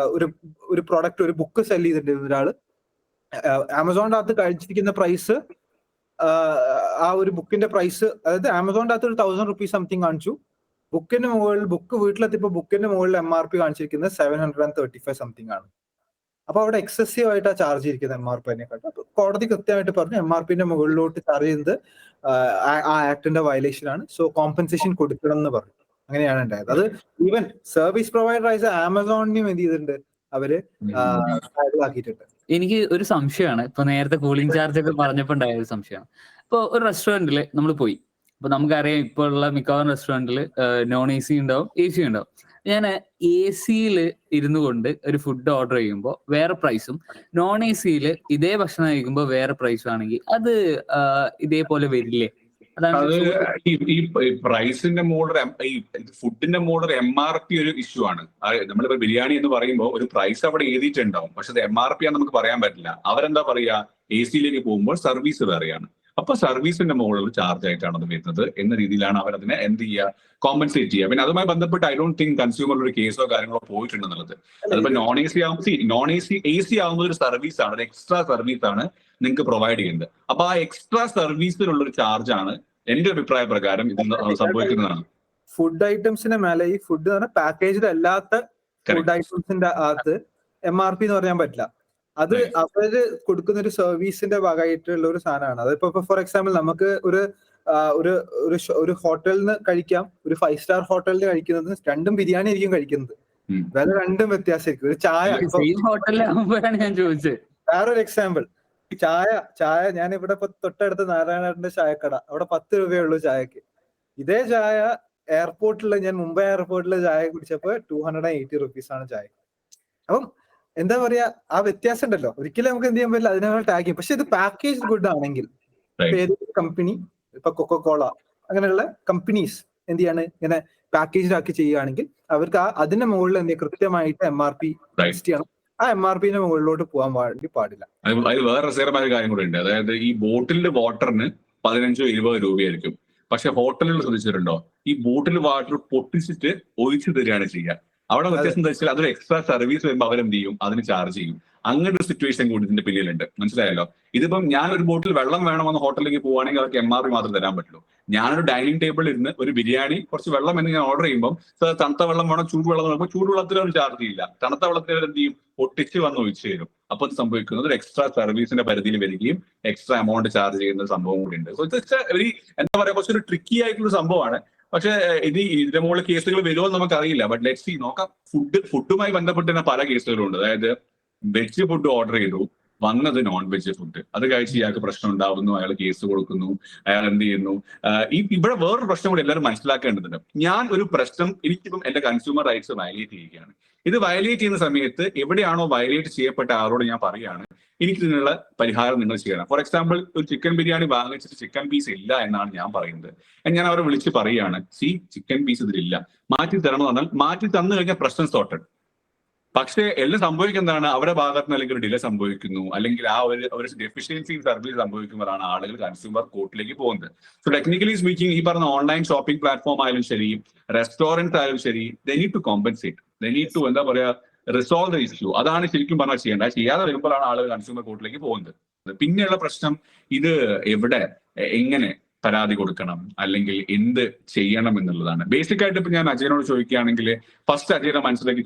ഒരു പ്രോഡക്റ്റ്, ഒരു ബുക്ക് സെല് ചെയ്തിട്ടുണ്ട് ഒരാള്. ആമസോണിന്റെ അകത്ത് കഴിച്ചിരിക്കുന്ന പ്രൈസ്, ആ ഒരു ബുക്കിന്റെ പ്രൈസ്, അതായത് ആമസോണിന്റെ അകത്ത് ഒരു 1000 റുപ്പീസ് സംതിങ് കാണിച്ചു. ബുക്കിന്റെ മുകളിൽ, ബുക്ക് വീട്ടിലെത്തിയപ്പോ ബുക്കിന്റെ മുകളിൽ MRP കാണിച്ചിരിക്കുന്നത് 735 സംതിങ് ആണ്. അപ്പൊ അവിടെ എക്സസീവ് ആയിട്ട് ആ ചാർജ് ചെയ്തിരിക്കുന്നത് MRPനെക്കാട്ടും. അപ്പൊ കോടതി കൃത്യമായിട്ട് പറഞ്ഞു MRPന്റെ മുകളിലോട്ട് ചാർജ് ചെയ്യുന്നത് ആ ആക്ടിന്റെ വയലേഷൻ ആണ്. സോ കോമ്പൻസേഷൻ കൊടുക്കണം എന്ന് പറഞ്ഞു. അങ്ങനെയാണ് ഉണ്ടായത്. അത് ഈവൻ സർവീസ് പ്രൊവൈഡർ ആയ ആമസോണിനും എന്ത് ചെയ്തിട്ടുണ്ട്, അവര് ആക്കിയിട്ടുണ്ട്. എനിക്ക് ഒരു സംശയമാണ്. ഇപ്പൊ നേരത്തെ കൂളിംഗ് ചാർജ് ഒക്കെ പറഞ്ഞപ്പോൾ ഉണ്ടായ ഒരു സംശയമാണ്. ഇപ്പൊ ഒരു റെസ്റ്റോറന്റിൽ നമ്മൾ പോയി, അപ്പൊ നമുക്കറിയാം ഇപ്പൊ ഉള്ള മിക്കവാറും റെസ്റ്റോറന്റിൽ നോൺ AC ഉണ്ടാവും, AC ഉണ്ടാവും. ഞാൻ AC ഇരുന്നു കൊണ്ട് ഒരു ഫുഡ് ഓർഡർ ചെയ്യുമ്പോൾ വേറെ പ്രൈസും, നോൺ AC ഇതേ ഭക്ഷണം കഴിക്കുമ്പോൾ വേറെ പ്രൈസും ആണെങ്കിൽ അത് ഇതേപോലെ വരില്ലേ? അത് ഈ പ്രൈസിന്റെ മുകളിൽ, ഈ ഫുഡിന്റെ മുകളിൽ MRP ഒരു ഇഷ്യൂ ആണ്. നമ്മളിപ്പോ ബിരിയാണി എന്ന് പറയുമ്പോൾ ഒരു പ്രൈസ് അവിടെ എഴുതിയിട്ടുണ്ടാവും, പക്ഷെ അത് MRP ആണെന്ന് നമുക്ക് പറയാൻ പറ്റില്ല. അവരെന്താ പറയാ, AC പോകുമ്പോൾ സർവീസ് വേറെയാണ്. അപ്പൊ സർവീസിന്റെ മുകളിൽ ചാർജ് ആയിട്ടാണ് അത് വരുന്നത് എന്ന രീതിയിലാണ് അവർ അതിനെ എന്ത് ചെയ്യുക, കോമ്പൻസേറ്റ് ചെയ്യുക. പിന്നെ അതുമായി ബന്ധപ്പെട്ട് ഐ ഡോണ്ട് തിങ്ക് കൺസ്യൂമർ ഒരു കേസോ കാര്യങ്ങളോ പോയിട്ടുണ്ടെന്നുള്ളത്. അതിപ്പോ നോൺ എ സി ആവുന്ന ഒരു സർവീസ് ആണ്, ഒരു എക്സ്ട്രാ സർവീസ് ആണ് നിങ്ങൾക്ക് പ്രൊവൈഡ് ചെയ്യുന്നത്. അപ്പൊ ആ എക്സ്ട്രാ സർവീസിനുള്ള ഒരു ചാർജ് ആണ് എന്റെ അഭിപ്രായ പ്രകാരം ഇത് സംഭവിക്കുന്നതാണ്. ഫുഡ് ഐറ്റംസിന്റെ മേലെ ഈ ഫുഡ് എന്ന് പറഞ്ഞാൽ പാക്കേജിൽ അല്ലാത്ത ഫുഡ് ഐറ്റംസിന്റെ അകത്ത് MRP എന്ന് പറയാൻ പറ്റില്ല. അത് അവര് കൊടുക്കുന്ന ഒരു സർവീസിന്റെ ഭാഗമായിട്ടുള്ള ഒരു സാധനമാണ്. അതിപ്പോ ഫോർ എക്സാമ്പിൾ നമുക്ക് ഒരു ഹോട്ടലിൽ നിന്ന് കഴിക്കാം, ഒരു 5 സ്റ്റാർ ഹോട്ടലിൽ നിന്ന് കഴിക്കുന്നത് രണ്ടും ബിരിയാണി ആയിരിക്കും കഴിക്കുന്നത്, വില രണ്ടും വ്യത്യാസമായിരിക്കും. ഒരു ചായ ഹോട്ടലിലാകുമ്പോഴാണ് ഞാൻ ചോദിച്ചത്. വേറൊരു എക്സാമ്പിൾ, ചായ ഞാൻ ഇവിടെ ഇപ്പൊ തൊട്ടടുത്ത് നാരായണന്റെ ചായക്കട, അവിടെ 10 രൂപയുള്ളൂ ചായക്ക്. ഇതേ ചായ എയർപോർട്ടിൽ, ഞാൻ മുംബൈ എയർപോർട്ടിൽ ചായ കുടിച്ചപ്പോ 280 rupees ആണ് ചായ. അപ്പം എന്താ പറയാ, ആ വ്യത്യാസം ഉണ്ടല്ലോ. ഒരിക്കലും നമുക്ക് എന്ത് ചെയ്യാൻ പറ്റില്ല, അതിനെ ടാഗ് ചെയ്യും. പക്ഷെ ഇത് പാക്കേജ് ഗുഡ് ആണെങ്കിൽ കമ്പനി, ഇപ്പൊ കൊക്കോകോള അങ്ങനെയുള്ള കമ്പനീസ് എന്ത് ചെയ്യാണ്, ഇങ്ങനെ പാക്കേജ് ആക്കി ചെയ്യുകയാണെങ്കിൽ അവർക്ക് അതിന്റെ മുകളിൽ എന്ത് കൃത്യമായിട്ട് MRP ലിസ്റ്റ് ചെയ്യണം. ആ MRPന്റെ മുകളിലോട്ട് പോകാൻ വേണ്ടി പാടില്ല. അതിൽ വേറെ രസകരമായ കാര്യം കൂടെ ഉണ്ട്. അതായത് ഈ ബോട്ടിലിന്റെ വാട്ടറിന് 15-20 രൂപയായിരിക്കും. പക്ഷെ ഹോട്ടലുകൾ ശ്രദ്ധിച്ചിട്ടുണ്ടോ, ഈ ബോട്ടിൽ വാട്ടർ പൊട്ടിച്ചിട്ട് ഒഴിച്ചു തരികയാണ് ചെയ്യുക. അവിടെ വ്യത്യാസം എന്താ വെച്ചാൽ അതൊരു എക്സ്ട്രാ സർവീസ് വരുമ്പോൾ അവരെന്ത് ചെയ്യും, അതിന് ചാർജ് ചെയ്യും. അങ്ങനെ ഒരു സിറ്റുവേഷൻ കൂടി ഇതിന്റെ പിന്നിലുണ്ട്, മനസ്സിലായല്ലോ. ഇതിപ്പം ഞാനൊരു ബോട്ടിൽ വെള്ളം വേണമെന്ന് ഹോട്ടലിലേക്ക് പോവുകയാണെങ്കിൽ അവർക്ക് MRP മാത്രം തരാൻ പറ്റുള്ളൂ. ഞാനൊരു ഡൈനിങ് ടേബിളിൽ ഇരുന്ന് ഒരു ബിരിയാണി, കുറച്ച് വെള്ളം എന്ന് ഞാൻ ഓർഡർ ചെയ്യുമ്പോൾ തണുത്ത വെള്ളം വേണം, ചൂടുവെള്ളം വേണം, ചൂടുവെള്ളത്തിൽ അവർ ചാർജ് ചെയ്യില്ല. തണുത്ത വെള്ളത്തിൽ അവർ എന്ത് ചെയ്യും, ഒട്ടിച്ച് വന്ന് ഒഴിച്ചു തരും. അപ്പൊ ഇത് സംഭവിക്കുന്നത് ഒരു എക്സ്ട്രാ സർവീസിന്റെ പരിധിയിൽ വരികയും എക്സ്ട്രാ എമൗണ്ട് ചാർജ് ചെയ്യുന്ന സംഭവം കൂടി ഉണ്ട്. സോ ഇറ്റ്സ് ഒരു എന്താ പറയാ, കുറച്ചൊരു ട്രിക്കി ആയിട്ടുള്ള സംഭവമാണ്. പക്ഷെ ഇതിന്റെ മുകളിൽ കേസുകൾ വരുമോ എന്ന് നമുക്കറിയില്ല. ബട്ട് ലെറ്റ്സ് സീ, നോക്കാം. ഫുഡുമായി ബന്ധപ്പെട്ട് തന്നെ പല കേസുകളും ഉണ്ട്. അതായത് വെജ് ഫുഡ് ഓർഡർ ചെയ്തു, വന്നത് നോൺ വെജ് ഫുഡ്, അത് കഴിച്ച് ഇയാൾക്ക് പ്രശ്നം ഉണ്ടാവുന്നു, അയാൾ കേസ് കൊടുക്കുന്നു, അയാൾ എന്ത് ചെയ്യുന്നു. ഇവിടെ വേറൊരു പ്രശ്നം കൂടി എല്ലാവരും മനസ്സിലാക്കേണ്ടതുണ്ട്. ഞാൻ ഒരു പ്രശ്നം, എനിക്കിപ്പം എന്റെ കൺസ്യൂമർ റൈറ്റ്സ് വയലേറ്റ് ചെയ്യുകയാണ്. ഇത് വയലേറ്റ് ചെയ്യുന്ന സമയത്ത് എവിടെയാണോ വയലേറ്റ് ചെയ്യപ്പെട്ട ആളോട് ഞാൻ പറയുകയാണ്, എനിക്ക് ഇതിനുള്ള പരിഹാരം നിങ്ങൾ ചെയ്യണം. ഫോർ എക്സാമ്പിൾ, ഒരു ചിക്കൻ ബിരിയാണി വാങ്ങിച്ചിട്ട് ചിക്കൻ പീസ് ഇല്ല എന്നാണ് ഞാൻ പറയുന്നത്. ഞാൻ അവരെ വിളിച്ച് പറയുകയാണ്, ചിക്കൻ പീസ് ഇതിലില്ല, മാറ്റി തരണം എന്ന് പറഞ്ഞാൽ മാറ്റി തന്നു കഴിഞ്ഞാൽ പ്രശ്നം സോർട്ടഡ്. പക്ഷേ എല്ലാം സംഭവിക്കുന്നതാണ്, അവരുടെ ഭാഗത്ത് നിന്ന് അല്ലെങ്കിൽ ഒരു ഡിലേ സംഭവിക്കുന്നു, അല്ലെങ്കിൽ ആ ഒരു ഡെഫിഷ്യൻസി സർവീസ് സംഭവിക്കുമ്പോഴാണ് ആളുകൾ കൺസ്യൂമർ കോർട്ടിലേക്ക് പോകുന്നത്. സോ ടെക്നിക്കലി സ്പീക്കിംഗ്, ഈ പറഞ്ഞ ഓൺലൈൻ ഷോപ്പിംഗ് പ്ലാറ്റ്ഫോം ആയാലും ശരി, റെസ്റ്റോറൻറ്റ്സ് ആയാലും ശരി, they need to compensate, they need to എന്താ പറയാ, റിസോൾവ് ദ ഇഷ്യൂ. അതാണ് ശരിക്കും പറഞ്ഞാൽ ചെയ്യേണ്ടത്. ചെയ്യാതെ വരുമ്പോഴാണ് ആളുകൾ കൺസ്യൂമർ കോർട്ടിലേക്ക് പോകുന്നത്. പിന്നെയുള്ള പ്രശ്നം, ഇത് എവിടെ എങ്ങനെ പരാതി കൊടുക്കണം അല്ലെങ്കിൽ എന്ത് ചെയ്യണം എന്നുള്ളതാണ്. ബേസിക് ആയിട്ട് ഇപ്പൊ ഞാൻ അജയനോട് ചോദിക്കുകയാണെങ്കിൽ ഫസ്റ്റ് അജയന്റെ മനസ്സിലേക്ക്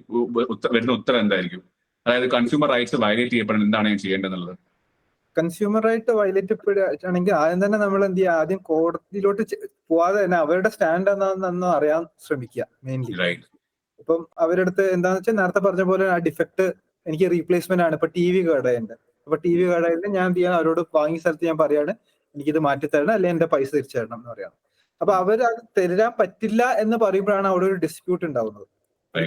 വരുന്ന ഉത്തരം എന്തായിരിക്കും? അതായത് കൺസ്യൂമർ റൈറ്റ്സ് വയലേറ്റ് ചെയ്യപ്പെടാൻ എന്താണ് ഞാൻ ചെയ്യേണ്ടതെന്നുള്ളത്. കൺസ്യൂമർ റൈറ്റ് വയലേറ്റ് ചെയ്യപ്പെടുകയാണെങ്കിൽ ആദ്യം തന്നെ നമ്മൾ എന്ത് ചെയ്യുക, ആദ്യം കോടതിയിലോട്ട് പോവാതെ തന്നെ അവരുടെ സ്റ്റാൻഡ് എന്താണെന്ന് അറിയാൻ ശ്രമിക്കുക മെയിൻലി. ഇപ്പം അവരുടെ അടുത്ത് എന്താന്ന് വെച്ചാൽ നേരത്തെ പറഞ്ഞ പോലെ ആ ഡിഫക്ട് എനിക്ക് റീപ്ലേസ്മെന്റ് ആണ്. ഇപ്പൊ TV കടയുണ്ട്, അപ്പൊ TV കടയിൽ ഞാൻ എന്ത് ചെയ്യാൻ, അവരോട് വാങ്ങിയ സ്ഥലത്ത് ഞാൻ പറയാണ് എനിക്കിത് മാറ്റി തരണം, അല്ലെങ്കിൽ എന്റെ പൈസ തിരിച്ചു തരണം എന്ന് പറയണം. അപ്പൊ അവർ അത് തരാൻ പറ്റില്ല എന്ന് പറയുമ്പോഴാണ് അവിടെ ഒരു ഡിസ്പ്യൂട്ട് ഉണ്ടാവുന്നത്.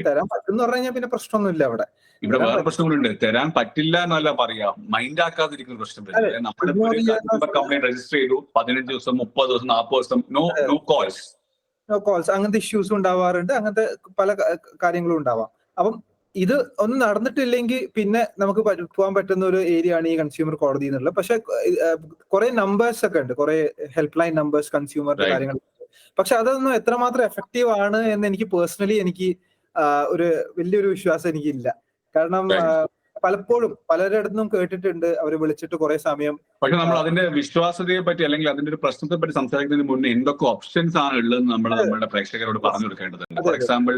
തരാൻ പറ്റും എന്ന് പറഞ്ഞു കഴിഞ്ഞാൽ പിന്നെ പ്രശ്നമൊന്നുമില്ല. ഇവിടെ വേറെ പ്രശ്നങ്ങളുണ്ട്. തരാൻ പറ്റില്ല എന്നല്ല പറയാ, മൈൻഡ് ആക്കാതിരിക്കുന്ന പ്രശ്നം. നമ്മളിപ്പോ കംപ്ലൈന്റ് രജിസ്റ്റർ ചെയ്തു, 15 ദിവസം 30 ദിവസം 40 ദിവസം നോ കോൾസ്, അങ്ങനത്തെ ഇഷ്യൂസ് ഉണ്ടാവാറുണ്ട്, അങ്ങനത്തെ പല കാര്യങ്ങളും ഉണ്ടാവാം. അപ്പം ഇത് ഒന്നും നടന്നിട്ടില്ലെങ്കിൽ പിന്നെ നമുക്ക് പോകാൻ പറ്റുന്ന ഒരു ഏരിയ ആണ് ഈ കൺസ്യൂമർ കോടതി എന്നുള്ളത്. പക്ഷെ കുറെ നമ്പേഴ്സ് ഒക്കെ ഉണ്ട്, കുറെ ഹെൽപ്പ് ലൈൻ നമ്പേഴ്സ് കൺസ്യൂമറിന്റെ കാര്യങ്ങൾ. പക്ഷെ അതൊന്നും എത്രമാത്രം എഫക്റ്റീവ് ആണ് എന്ന് എനിക്ക് പേഴ്സണലി എനിക്ക് ഒരു വലിയൊരു വിശ്വാസം എനിക്കില്ല. കാരണം പലപ്പോഴും പലരിടത്തും കേട്ടിട്ടുണ്ട് അവര് വിളിച്ചിട്ട് കുറെ സമയം. പക്ഷെ നമ്മൾ അതിന്റെ വിശ്വാസ്യതയെ പറ്റി അല്ലെങ്കിൽ അതിന്റെ ഒരു പ്രശ്നത്തെ പറ്റി സംസാരിക്കുന്നതിന് മുന്നേ എന്തൊക്കെ ഓപ്ഷൻസ് ആണ് ഉള്ളതെന്ന് നമ്മൾ നമ്മുടെ പ്രേക്ഷകരോട് പറഞ്ഞു കൊടുക്കേണ്ടതുണ്ട്. ഫോർ എക്സാമ്പിൾ,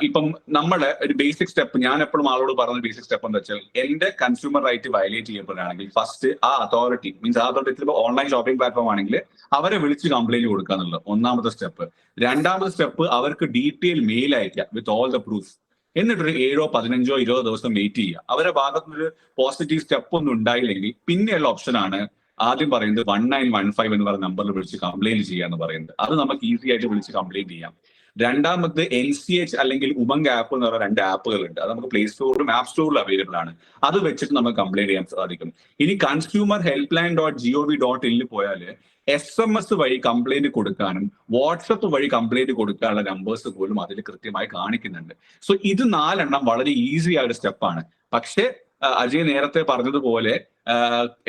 ഇപ്പം നമ്മുടെ ഒരു ബേസിക് സ്റ്റെപ്പ്, ഞാൻ എപ്പോഴും ആളോട് പറഞ്ഞ ബേസിക് സ്റ്റെപ്പ് എന്താ വെച്ചാൽ, എന്റെ കൺസ്യൂമർ റൈറ്റ് വയലേറ്റ് ചെയ്യപ്പെടുകയാണെങ്കിൽ ഫസ്റ്റ് ആ അതോറിറ്റി മീൻസ് ആ അതോറിറ്റി ഇപ്പോൾ ഓൺലൈൻ ഷോപ്പിംഗ് പ്ലാറ്റ്ഫോം ആണെങ്കിൽ അവരെ വിളിച്ച് കംപ്ലൈന്റ് കൊടുക്കുക എന്നുള്ളത് ഒന്നാമത്തെ സ്റ്റെപ്പ്. രണ്ടാമത്തെ സ്റ്റെപ്പ്, അവർക്ക് ഡീറ്റെയിൽ മെയിൽ അയക്കുക വിത്ത് ഓൾ ദ പ്രൂഫ്. എന്നിട്ടൊരു 7, 15, 20 ദിവസം വെയിറ്റ് ചെയ്യുക. അവരുടെ ഭാഗത്തുനിന്നൊരു പോസിറ്റീവ് സ്റ്റെപ്പ് ഒന്നും ഉണ്ടായില്ലെങ്കിൽ പിന്നെയുള്ള ഓപ്ഷനാണ് ആദ്യം പറയുന്നത് 1915 എന്ന് പറയുന്ന നമ്പറിൽ വിളിച്ച് കംപ്ലൈന്റ് ചെയ്യുക എന്ന് പറയുന്നത്. അത് നമുക്ക് ഈസി ആയിട്ട് വിളിച്ച് കംപ്ലൈന്റ് ചെയ്യാം. രണ്ടാമത് NCH അല്ലെങ്കിൽ ഉമംഗ് ആപ്പ് എന്ന് പറയുന്ന 2 ആപ്പുകളുണ്ട്. അത് നമുക്ക് പ്ലേ സ്റ്റോറിലും ആപ്പ് സ്റ്റോറിലും അവൈലബിൾ ആണ്. അത് വെച്ചിട്ട് നമുക്ക് കംപ്ലൈന്റ് ചെയ്യാൻ സാധിക്കും. ഇനി കൺസ്യൂമർ ഹെൽപ്പ് ലൈൻ .gov.in പോയാൽ SMS വഴി കംപ്ലൈന്റ് കൊടുക്കാനും വാട്സപ്പ് വഴി കംപ്ലൈന്റ് കൊടുക്കാനുള്ള നമ്പേഴ്സ് പോലും അതിൽ കൃത്യമായി കാണിക്കുന്നുണ്ട്. സോ ഇത് 4 വളരെ ഈസി ആയ ഒരു സ്റ്റെപ്പാണ്. പക്ഷേ അജയ് നേരത്തെ പറഞ്ഞതുപോലെ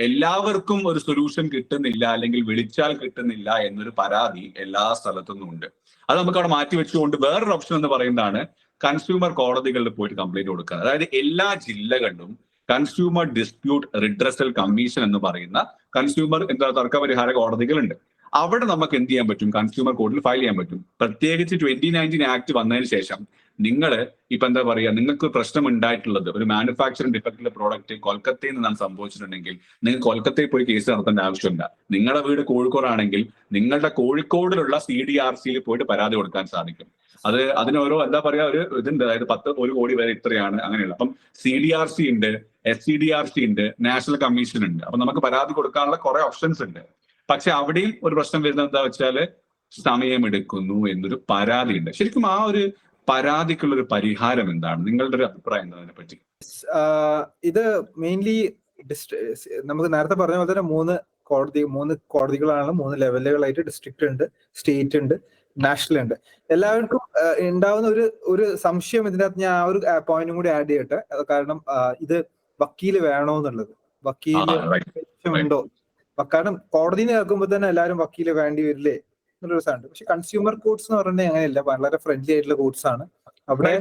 എല്ലാവർക്കും ഒരു സൊല്യൂഷൻ കിട്ടുന്നില്ല, അല്ലെങ്കിൽ വിളിച്ചാൽ കിട്ടുന്നില്ല എന്നൊരു പരാതി എല്ലാ സ്ഥലത്തുനിന്നും ഉണ്ട്. അത് നമുക്ക് അവിടെ മാറ്റി വെച്ചുകൊണ്ട് വേറൊരു ഓപ്ഷൻ എന്ന് പറയുന്നതാണ് കൺസ്യൂമർ കോടതികളിൽ പോയിട്ട് കംപ്ലൈന്റ് കൊടുക്കുക. അതായത് എല്ലാ ജില്ലകളിലും കൺസ്യൂമർ ഡിസ്പ്യൂട്ട് റിഡ്രസൽ കമ്മീഷൻ എന്ന് പറയുന്ന കൺസ്യൂമർ തർക്കപരിഹാര കോടതികളുണ്ട്. അവിടെ നമുക്ക് എന്ത് ചെയ്യാൻ പറ്റും? കൺസ്യൂമർ കോർട്ടിൽ ഫയൽ ചെയ്യാൻ പറ്റും. പ്രത്യേകിച്ച് 2019 ആക്ട് വന്നതിന് ശേഷം നിങ്ങൾ ഇപ്പൊ എന്താ പറയുക, നിങ്ങൾക്ക് പ്രശ്നം ഉണ്ടായിട്ടുള്ളത് ഒരു മാനുഫാക്ചറിംഗ് ഡിഫക്റ്റിലെ പ്രോഡക്റ്റ് കൊൽക്കത്തയിൽ നിന്നാണ് സംഭവിച്ചിട്ടുണ്ടെങ്കിൽ നിങ്ങൾ കൊൽക്കത്തയിൽ പോയി കേസ് നടത്തേണ്ട ആവശ്യമില്ല. നിങ്ങളുടെ വീട് കോഴിക്കോടാണെങ്കിൽ നിങ്ങളുടെ കോഴിക്കോടിലുള്ള CDRCയിൽ പോയിട്ട് പരാതി കൊടുക്കാൻ സാധിക്കും. അതിനോരോ എന്താ പറയാ ഒരു ഇതുണ്ട്, അതായത് 1 കോടി വരെ ഇത്രയാണ് അങ്ങനെയുള്ള. അപ്പം CDRC ഉണ്ട്, SCDRC ഉണ്ട്, നാഷണൽ കമ്മീഷൻ ഉണ്ട്. അപ്പൊ നമുക്ക് പരാതി കൊടുക്കാനുള്ള കുറെ ഓപ്ഷൻസ് ഉണ്ട്. പക്ഷെ അവിടെയും ഒരു പ്രശ്നം വരുന്നത് എന്താ വെച്ചാല് സമയമെടുക്കുന്നു എന്നൊരു പരാതി ഉണ്ട്. ശരിക്കും ആ ഒരു പരാതിക്കുള്ള ഒരു പരിഹാരം എന്താണ്? നിങ്ങളുടെ ഒരു അഭിപ്രായം എന്താ അതിനെപ്പറ്റി? ഇത് മെയിൻലി നമുക്ക് നേരത്തെ പറഞ്ഞ പോലെ തന്നെ 3 കോടതികളാണ്, 3 ലെവലുകളായിട്ട്. ഡിസ്ട്രിക്ട് ഉണ്ട്, സ്റ്റേറ്റ് ഉണ്ട്, നാഷണൽ ഉണ്ട്. എല്ലാവർക്കും ഉണ്ടാവുന്ന ഒരു സംശയം ഇതിനകത്ത് ഞാൻ ആ ഒരു പോയിന്റും കൂടി ആഡ് ചെയ്യട്ടെ. കാരണം ഇത് വക്കീല് വേണോ എന്നുള്ളത്, വക്കീല് ഉണ്ടോ? കാരണം കോടതിയിൽ കേൾക്കുമ്പോൾ തന്നെ എല്ലാവരും വക്കീല് വേണ്ടി വരില്ലേ എന്നുള്ളൊരു സാധനം. പക്ഷെ കൺസ്യൂമർ കോർട്സ് എന്ന് പറഞ്ഞാൽ അങ്ങനെയല്ല, വളരെ ഫ്രണ്ട്ലി ആയിട്ടുള്ള കോർട്സ് ആണ്. അവിടെ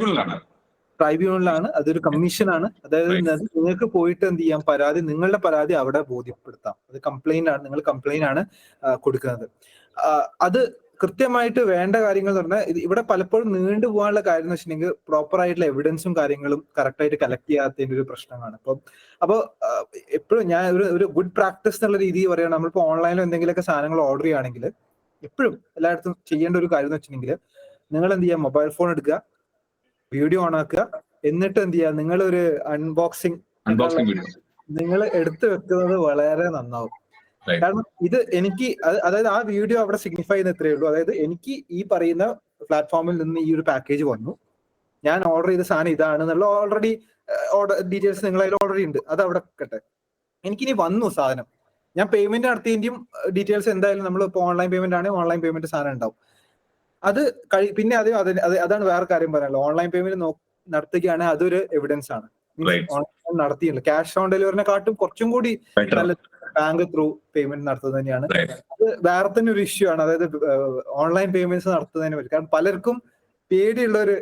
ട്രൈബ്യൂണലാണ്, അതൊരു കമ്മീഷനാണ്. അതായത് നിങ്ങൾക്ക് പോയിട്ട് എന്ത് ചെയ്യാം, നിങ്ങളുടെ പരാതി അവിടെ ബോധ്യപ്പെടുത്താം. അത് കംപ്ലൈന്റ് ആണ്, നിങ്ങൾ കംപ്ലൈന്റ് ആണ് കൊടുക്കുന്നത്. അത് കൃത്യമായിട്ട് വേണ്ട കാര്യങ്ങൾ എന്ന് പറഞ്ഞാൽ ഇവിടെ പലപ്പോഴും നീണ്ടു പോകാനുള്ള കാര്യം എന്ന് വെച്ചിട്ടുണ്ടെങ്കിൽ പ്രോപ്പർ ആയിട്ടുള്ള എവിഡൻസും കാര്യങ്ങളും കറക്റ്റ് ആയിട്ട് കളക്ട് ചെയ്യാത്തതിന്റെ ഒരു പ്രശ്നമാണ്. അപ്പോൾ എപ്പോഴും ഞാൻ ഒരു ഗുഡ് പ്രാക്ടീസ് എന്നുള്ള രീതിയിൽ പറയുകയാണ്, നമ്മളിപ്പോൾ ഓൺലൈനിൽ എന്തെങ്കിലുമൊക്കെ സാധനങ്ങൾ ഓർഡർ ചെയ്യുകയാണെങ്കിൽ എപ്പോഴും എല്ലായിടത്തും ചെയ്യേണ്ട ഒരു കാര്യം എന്ന് വെച്ചിട്ടുണ്ടെങ്കിൽ നിങ്ങൾ എന്ത് ചെയ്യുക, മൊബൈൽ ഫോൺ എടുക്കുക, വീഡിയോ ഓൺ ആക്കുക, എന്നിട്ട് എന്ത് ചെയ്യുക, നിങ്ങളൊരു അൺബോക്സിങ് നിങ്ങൾ എടുത്തു വെക്കുന്നത് വളരെ നന്നാവും. കാരണം ഇത് എനിക്ക് അതായത് ആ വീഡിയോ അവിടെ സിഗ്നിഫൈ ചെയ്യുന്ന എത്രയേ ഉള്ളൂ. അതായത് എനിക്ക് ഈ പറയുന്ന പ്ലാറ്റ്ഫോമിൽ നിന്ന് ഈ ഒരു പാക്കേജ് വന്നു, ഞാൻ ഓർഡർ ചെയ്ത സാധനം ഇതാണ് എന്നുള്ള ഓൾറെഡി ഡീറ്റെയിൽസ് നിങ്ങളതിൽ ഓൾറെഡി ഉണ്ട്, അത് അവിടെ വെക്കട്ടെ. എനിക്കിനി വന്നു സാധനം, ഞാൻ പേയ്മെന്റ് നടത്തിയതിന്റെയും ഡീറ്റെയിൽസ് എന്തായാലും നമ്മൾ ഇപ്പോൾ ഓൺലൈൻ പേയ്മെന്റ് ആണെങ്കിൽ ഓൺലൈൻ പേയ്മെന്റ് സാധനം ഉണ്ടാവും. അത് പിന്നെ അതാണ് വേറെ കാര്യം പറയാനുള്ളത്. ഓൺലൈൻ പേയ്മെന്റ് നടത്തുകയാണെങ്കിൽ അതൊരു എവിഡൻസ് ആണ്. ഓൺലൈൻ നടത്തിയില്ല, ക്യാഷ് ഓൺ ഡെലിവറിനെ കാട്ടും കുറച്ചും കൂടി നല്ല ബാങ്ക് ത്രൂ പേയ്മെന്റ് നടത്തുന്നത് തന്നെയാണ്. അത് വേറെ തന്നെ ഒരു ഇഷ്യൂ ആണ്. അതായത് ഓൺലൈൻ പേയ്മെന്റ്സ് നടത്തുന്നതിനെ പറ്റി, കാരണം പലർക്കും പേടിയുള്ള ഒരു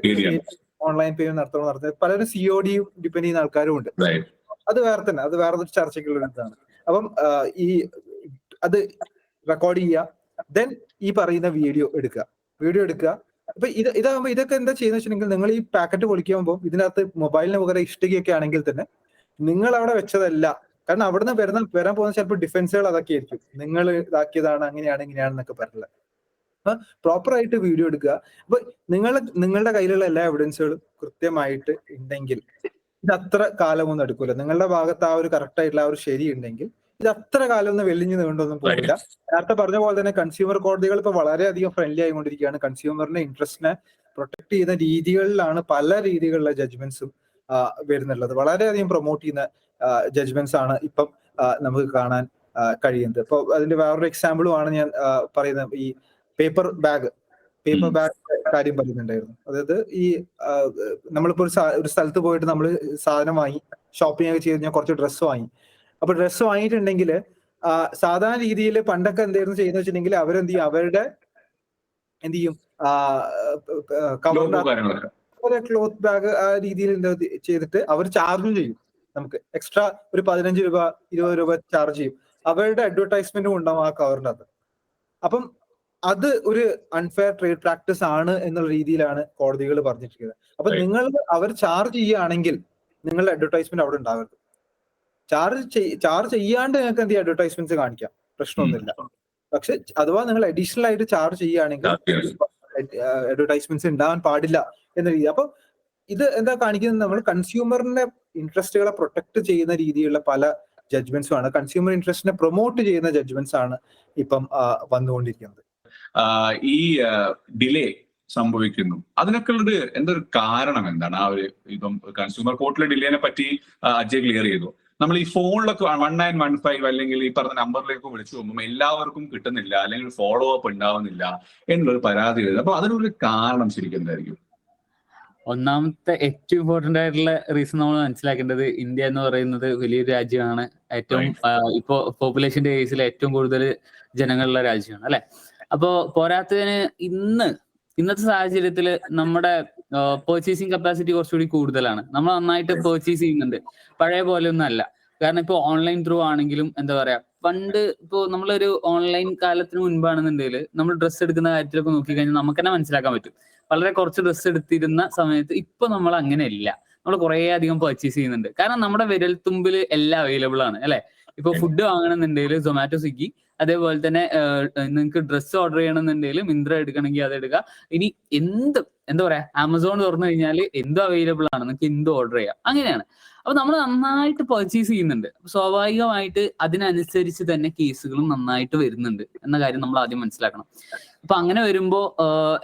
ഓൺലൈൻ പേയ്മെന്റ് നടത്തുന്നത്. പലരും COD ഡിപ്പെൻഡ് ചെയ്യുന്ന ആൾക്കാരും ഉണ്ട്. അത് വേറെ തന്നെ, അത് വേറെ ഒരു ചർച്ചയ്ക്കുള്ള ഇതാണ്. അപ്പം അത് റെക്കോർഡ് ചെയ്യുക, ദെൻ ഈ പറയുന്ന വീഡിയോ എടുക്കുക. അപ്പൊ ഇതാകുമ്പോൾ ഇതൊക്കെ എന്താ ചെയ്യുന്ന വെച്ചിട്ടുണ്ടെങ്കിൽ, നിങ്ങൾ ഈ പാക്കറ്റ് പൊളിക്കുമ്പോൾ ഇതിനകത്ത് മൊബൈലിന് പകരം ഇഷ്ടികയൊക്കെ ആണെങ്കിൽ തന്നെ നിങ്ങൾ അവിടെ വെച്ചതല്ല. കാരണം അവിടുന്ന് വരാൻ പോകുന്ന ചിലപ്പോൾ ഡിഫൻസുകൾ അതൊക്കെ ആയിരിക്കും, നിങ്ങൾ ഇതാക്കിയതാണ്, അങ്ങനെയാണ് ഇങ്ങനെയാണെന്നൊക്കെ പറഞ്ഞില്ല. അപ്പൊ പ്രോപ്പർ ആയിട്ട് വീഡിയോ എടുക്കുക. അപ്പൊ നിങ്ങളുടെ കയ്യിലുള്ള എല്ലാ എവിഡൻസുകളും കൃത്യമായിട്ട് ഉണ്ടെങ്കിൽ ഇത് അത്ര കാലമൊന്നും എടുക്കൂല. നിങ്ങളുടെ ഭാഗത്ത് ആ ഒരു കറക്റ്റ് ആയിട്ടുള്ള ആ ഒരു ശരി ഉണ്ടെങ്കിൽ ഇത് അത്ര കാലം ഒന്നും വെള്ളിഞ്ഞ് നീണ്ടൊന്നും പോകില്ല. നേരത്തെ പറഞ്ഞ പോലെ തന്നെ കൺസ്യൂമർ കോടതികൾ ഇപ്പൊ വളരെയധികം ഫ്രണ്ട്ലി ആയിക്കൊണ്ടിരിക്കുകയാണ്. കൺസ്യൂമറിന്റെ ഇൻട്രസ്റ്റിനെ പ്രൊട്ടക്ട് ചെയ്യുന്ന രീതികളിലാണ് പല രീതികളിലുള്ള ജഡ്ജ്മെന്റ്സും വരുന്നുള്ളത്. വളരെയധികം പ്രൊമോട്ട് ചെയ്യുന്ന ജഡ്ജ്മെന്റ്സ് ആണ് ഇപ്പം നമുക്ക് കാണാൻ കഴിയുന്നത്. ഇപ്പൊ അതിന്റെ വേറൊരു എക്സാമ്പിളുമാണ് ഞാൻ പറയുന്നത്. ഈ പേപ്പർ ബാഗ് കാര്യം പറയുന്നുണ്ടായിരുന്നു. അതായത് ഈ നമ്മളിപ്പോ ഒരു സ്ഥലത്ത് പോയിട്ട് നമ്മൾ സാധനം വാങ്ങി ഷോപ്പിംഗ് ഒക്കെ ചെയ്ത് ഞാൻ കുറച്ച് ഡ്രസ്സ് വാങ്ങി. അപ്പൊ ഡ്രസ്സ് വാങ്ങിയിട്ടുണ്ടെങ്കിൽ സാധാരണ രീതിയിൽ പണ്ടൊക്കെ എന്തായിരുന്നു ചെയ്യുന്നത് വെച്ചിട്ടുണ്ടെങ്കിൽ അവരെന്ത് ചെയ്യും കവറിന്റെ ക്ലോത്ത് ബാഗ് ആ രീതിയിൽ ചെയ്തിട്ട് അവർ ചാർജും ചെയ്യും. നമുക്ക് എക്സ്ട്രാ ഒരു 15 രൂപ 20 രൂപ ചാർജ് ചെയ്യും. അവരുടെ അഡ്വർടൈസ്മെന്റും ഉണ്ടാവും ആ കവറിന്റെ അകത്ത്. അപ്പം അത് ഒരു അൺഫെയർ ട്രേഡ് പ്രാക്ടീസ് ആണ് എന്നുള്ള രീതിയിലാണ് കോടതികൾ പറഞ്ഞിരിക്കുന്നത്. അപ്പൊ അവർ ചാർജ് ചെയ്യുകയാണെങ്കിൽ നിങ്ങളുടെ അഡ്വർടൈസ്മെന്റ് അവിടെ ഉണ്ടാവരുത്. ചാർജ് ചെയ്യാണ്ട് നിങ്ങൾക്ക് എന്ത് ചെയ്യാം, അഡ്വർടൈസ്മെന്റ്സ് കാണിക്കാം, പ്രശ്നമൊന്നുമില്ല. പക്ഷെ അഥവാ നിങ്ങൾ അഡീഷണൽ ആയിട്ട് ചാർജ് ചെയ്യുകയാണെങ്കിൽ അഡ്വർടൈസ്മെന്റ്സ് ഉണ്ടാവാൻ പാടില്ല എന്ന രീതി. അപ്പൊ ഇത് എന്താ കാണിക്കുന്നത്, നമ്മൾ കൺസ്യൂമറിന്റെ ഇൻട്രസ്റ്റുകളെ പ്രൊട്ടക്ട് ചെയ്യുന്ന രീതിയിലുള്ള പല ജഡ്ജ്മെന്റ്സും ആണ്, കൺസ്യൂമർ ഇൻട്രസ്റ്റിനെ പ്രൊമോട്ട് ചെയ്യുന്ന ജഡ്ജ്മെന്റ്സ് ആണ് ഇപ്പം വന്നുകൊണ്ടിരിക്കുന്നത്. ഈ ഡിലേ സംഭവിക്കുന്നു, അതിനൊക്കെ ഉള്ളത് എന്തൊരു കാരണം എന്താണ്? ആ ഒരു ഇപ്പം കൺസ്യൂമർ കോർട്ടിലെ ഡിലേനെ പറ്റി അജയ് ക്ലിയർ ചെയ്തു. നമ്മൾ ഈ ഫോണിലൊക്കെ 1915 അല്ലെങ്കിൽ ഈ പറഞ്ഞ നമ്പറിലേക്ക് വിളിച്ചു പോകുമ്പോൾ എല്ലാവർക്കും കിട്ടുന്നില്ല, അല്ലെങ്കിൽ ഫോളോ അപ്പ് ഉണ്ടാവുന്നില്ല എന്നുള്ളൊരു പരാതി വരുന്നത്. അപ്പൊ അതിനൊരു കാരണം ശരിക്കും എന്തായിരിക്കും? ഒന്നാമത്തെ ഏറ്റവും ഇമ്പോർട്ടന്റ് ആയിട്ടുള്ള റീസൺ നമ്മൾ മനസ്സിലാക്കേണ്ടത്, ഇന്ത്യ എന്ന് പറയുന്നത് വലിയൊരു രാജ്യമാണ്. ഏറ്റവും ഇപ്പോ പോപ്പുലേഷന്റെ കേസിൽ ഏറ്റവും കൂടുതൽ ജനങ്ങളുള്ള രാജ്യമാണ് അല്ലെ. അപ്പോ പോരാത്തതിന് ഇന്നത്തെ സാഹചര്യത്തിൽ നമ്മുടെ പെർച്ചേസിങ് കപ്പാസിറ്റി കുറച്ചുകൂടി കൂടുതലാണ്. നമ്മൾ നന്നായിട്ട് പെർച്ചേസ് ചെയ്യുന്നുണ്ട്, പഴയ പോലെ ഒന്നും അല്ല. കാരണം ഇപ്പൊ ഓൺലൈൻ ത്രൂ ആണെങ്കിലും എന്താ പറയാ, പണ്ട് ഇപ്പോ നമ്മളൊരു ഓൺലൈൻ കാലത്തിന് മുൻപാണെന്നുണ്ടെങ്കിൽ നമ്മൾ ഡ്രസ്സ് എടുക്കുന്ന കാര്യത്തിലൊക്കെ നോക്കിക്കഴിഞ്ഞാൽ നമുക്ക് തന്നെ മനസ്സിലാക്കാൻ പറ്റും. വളരെ കുറച്ച് ഡ്രസ്സ് എടുത്തിരുന്ന സമയത്ത് ഇപ്പൊ നമ്മൾ അങ്ങനെയല്ല, നമ്മൾ കുറെ അധികം പർച്ചേസ് ചെയ്യുന്നുണ്ട്. കാരണം നമ്മുടെ വിരൽത്തുമ്പിൽ എല്ലാം അവൈലബിൾ ആണ് അല്ലെ. ഇപ്പൊ ഫുഡ് വാങ്ങണമെന്നുണ്ടെങ്കിൽ സൊമാറ്റോ, സ്വിഗ്ഗി, അതേപോലെ തന്നെ നിങ്ങൾക്ക് ഡ്രസ്സ് ഓർഡർ ചെയ്യണമെന്നുണ്ടെങ്കിൽ മിന്ത്ര എടുക്കണമെങ്കിൽ അത് എടുക്കുക. ഇനി എന്താ പറയാ, ആമസോൺ തുറന്നു കഴിഞ്ഞാൽ എന്തും അവൈലബിൾ ആണ്, നിങ്ങൾക്ക് എന്തും ഓർഡർ ചെയ്യാം. അങ്ങനെയാണ്. അപ്പൊ നമ്മൾ നന്നായിട്ട് പർച്ചേസ് ചെയ്യുന്നുണ്ട്. സ്വാഭാവികമായിട്ട് അതിനനുസരിച്ച് തന്നെ കേസുകളും നന്നായിട്ട് വരുന്നുണ്ട് എന്ന കാര്യം നമ്മൾ ആദ്യം മനസ്സിലാക്കണം. അപ്പൊ അങ്ങനെ വരുമ്പോ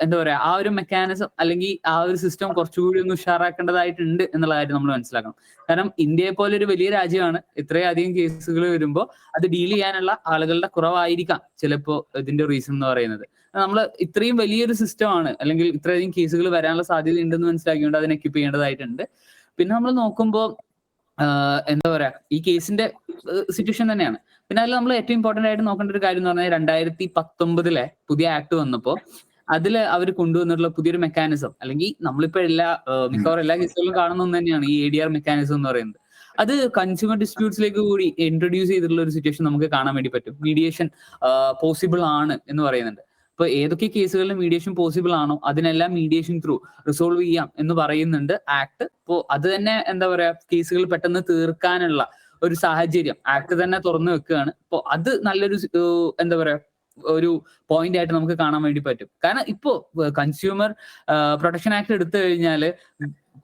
എന്താ പറയാ, ആ ഒരു മെക്കാനിസം അല്ലെങ്കിൽ ആ ഒരു സിസ്റ്റം കുറച്ചുകൂടി ഒന്ന് ഉഷാറാക്കേണ്ടതായിട്ടുണ്ട് എന്നുള്ള കാര്യം നമ്മൾ മനസ്സിലാക്കണം. കാരണം ഇന്ത്യയെ പോലെ ഒരു വലിയ രാജ്യമാണ്, ഇത്രയധികം കേസുകൾ വരുമ്പോൾ അത് ഡീൽ ചെയ്യാനുള്ള ആളുകളുടെ കുറവായിരിക്കാം ചിലപ്പോ ഇതിന്റെ റീസൺ എന്ന് പറയുന്നത്. നമ്മൾ ഇത്രയും വലിയൊരു സിസ്റ്റമാണ്, അല്ലെങ്കിൽ ഇത്രയധികം കേസുകൾ വരാനുള്ള സാധ്യത ഉണ്ടെന്ന് മനസ്സിലാക്കിക്കൊണ്ട് അതിനെ എക്യുപ്പ് ചെയ്യേണ്ടതായിട്ടുണ്ട്. പിന്നെ നമ്മൾ നോക്കുമ്പോൾ എന്താ പറയാ, ഈ കേസിന്റെ സിറ്റുവേഷൻ തന്നെയാണ്. പിന്നെ അതിൽ നമ്മൾ ഏറ്റവും ഇമ്പോർട്ടന്റ് ആയിട്ട് നോക്കേണ്ട ഒരു കാര്യം എന്ന് പറഞ്ഞാൽ 2019 പുതിയ ആക്ട് വന്നപ്പോ അതിൽ അവർ കൊണ്ടുവന്നിട്ടുള്ള പുതിയൊരു മെക്കാനിസം, അല്ലെങ്കിൽ നമ്മളിപ്പോ മിക്കവാറും എല്ലാ കേസുകളിലും കാണുന്ന ഒന്ന് തന്നെയാണ് ഈ ADR മെക്കാനിസം എന്ന് പറയുന്നത്. അത് കൺസ്യൂമർ ഡിസ്പ്യൂട്ട്സിലേക്ക് കൂടി ഇൻട്രൊഡ്യൂസ് ചെയ്തിട്ടുള്ള ഒരു സിറ്റുവേഷൻ നമുക്ക് കാണാൻ വേണ്ടി പറ്റും. മീഡിയേഷൻ പോസിബിൾ ആണ് എന്ന് പറയുന്നുണ്ട്. ഇപ്പൊ ഏതൊക്കെ കേസുകളിൽ മീഡിയേഷൻ പോസിബിൾ ആണോ അതിനെല്ലാം മീഡിയേഷൻ ത്രൂ റിസോൾവ് ചെയ്യാം എന്ന് പറയുന്നുണ്ട് ആക്ട്. ഇപ്പോ അത് തന്നെ എന്താ പറയാ, കേസുകൾ പെട്ടെന്ന് തീർക്കാനുള്ള ഒരു സാഹചര്യം ആക്ട് തന്നെ തുറന്നു വെക്കുകയാണ്. ഇപ്പൊ അത് നല്ലൊരു എന്താ പറയാ, ഒരു പോയിന്റ് ആയിട്ട് നമുക്ക് കാണാൻ വേണ്ടി പറ്റും. കാരണം ഇപ്പോ കൺസ്യൂമർ പ്രൊട്ടക്ഷൻ ആക്ട് എടുത്തു കഴിഞ്ഞാൽ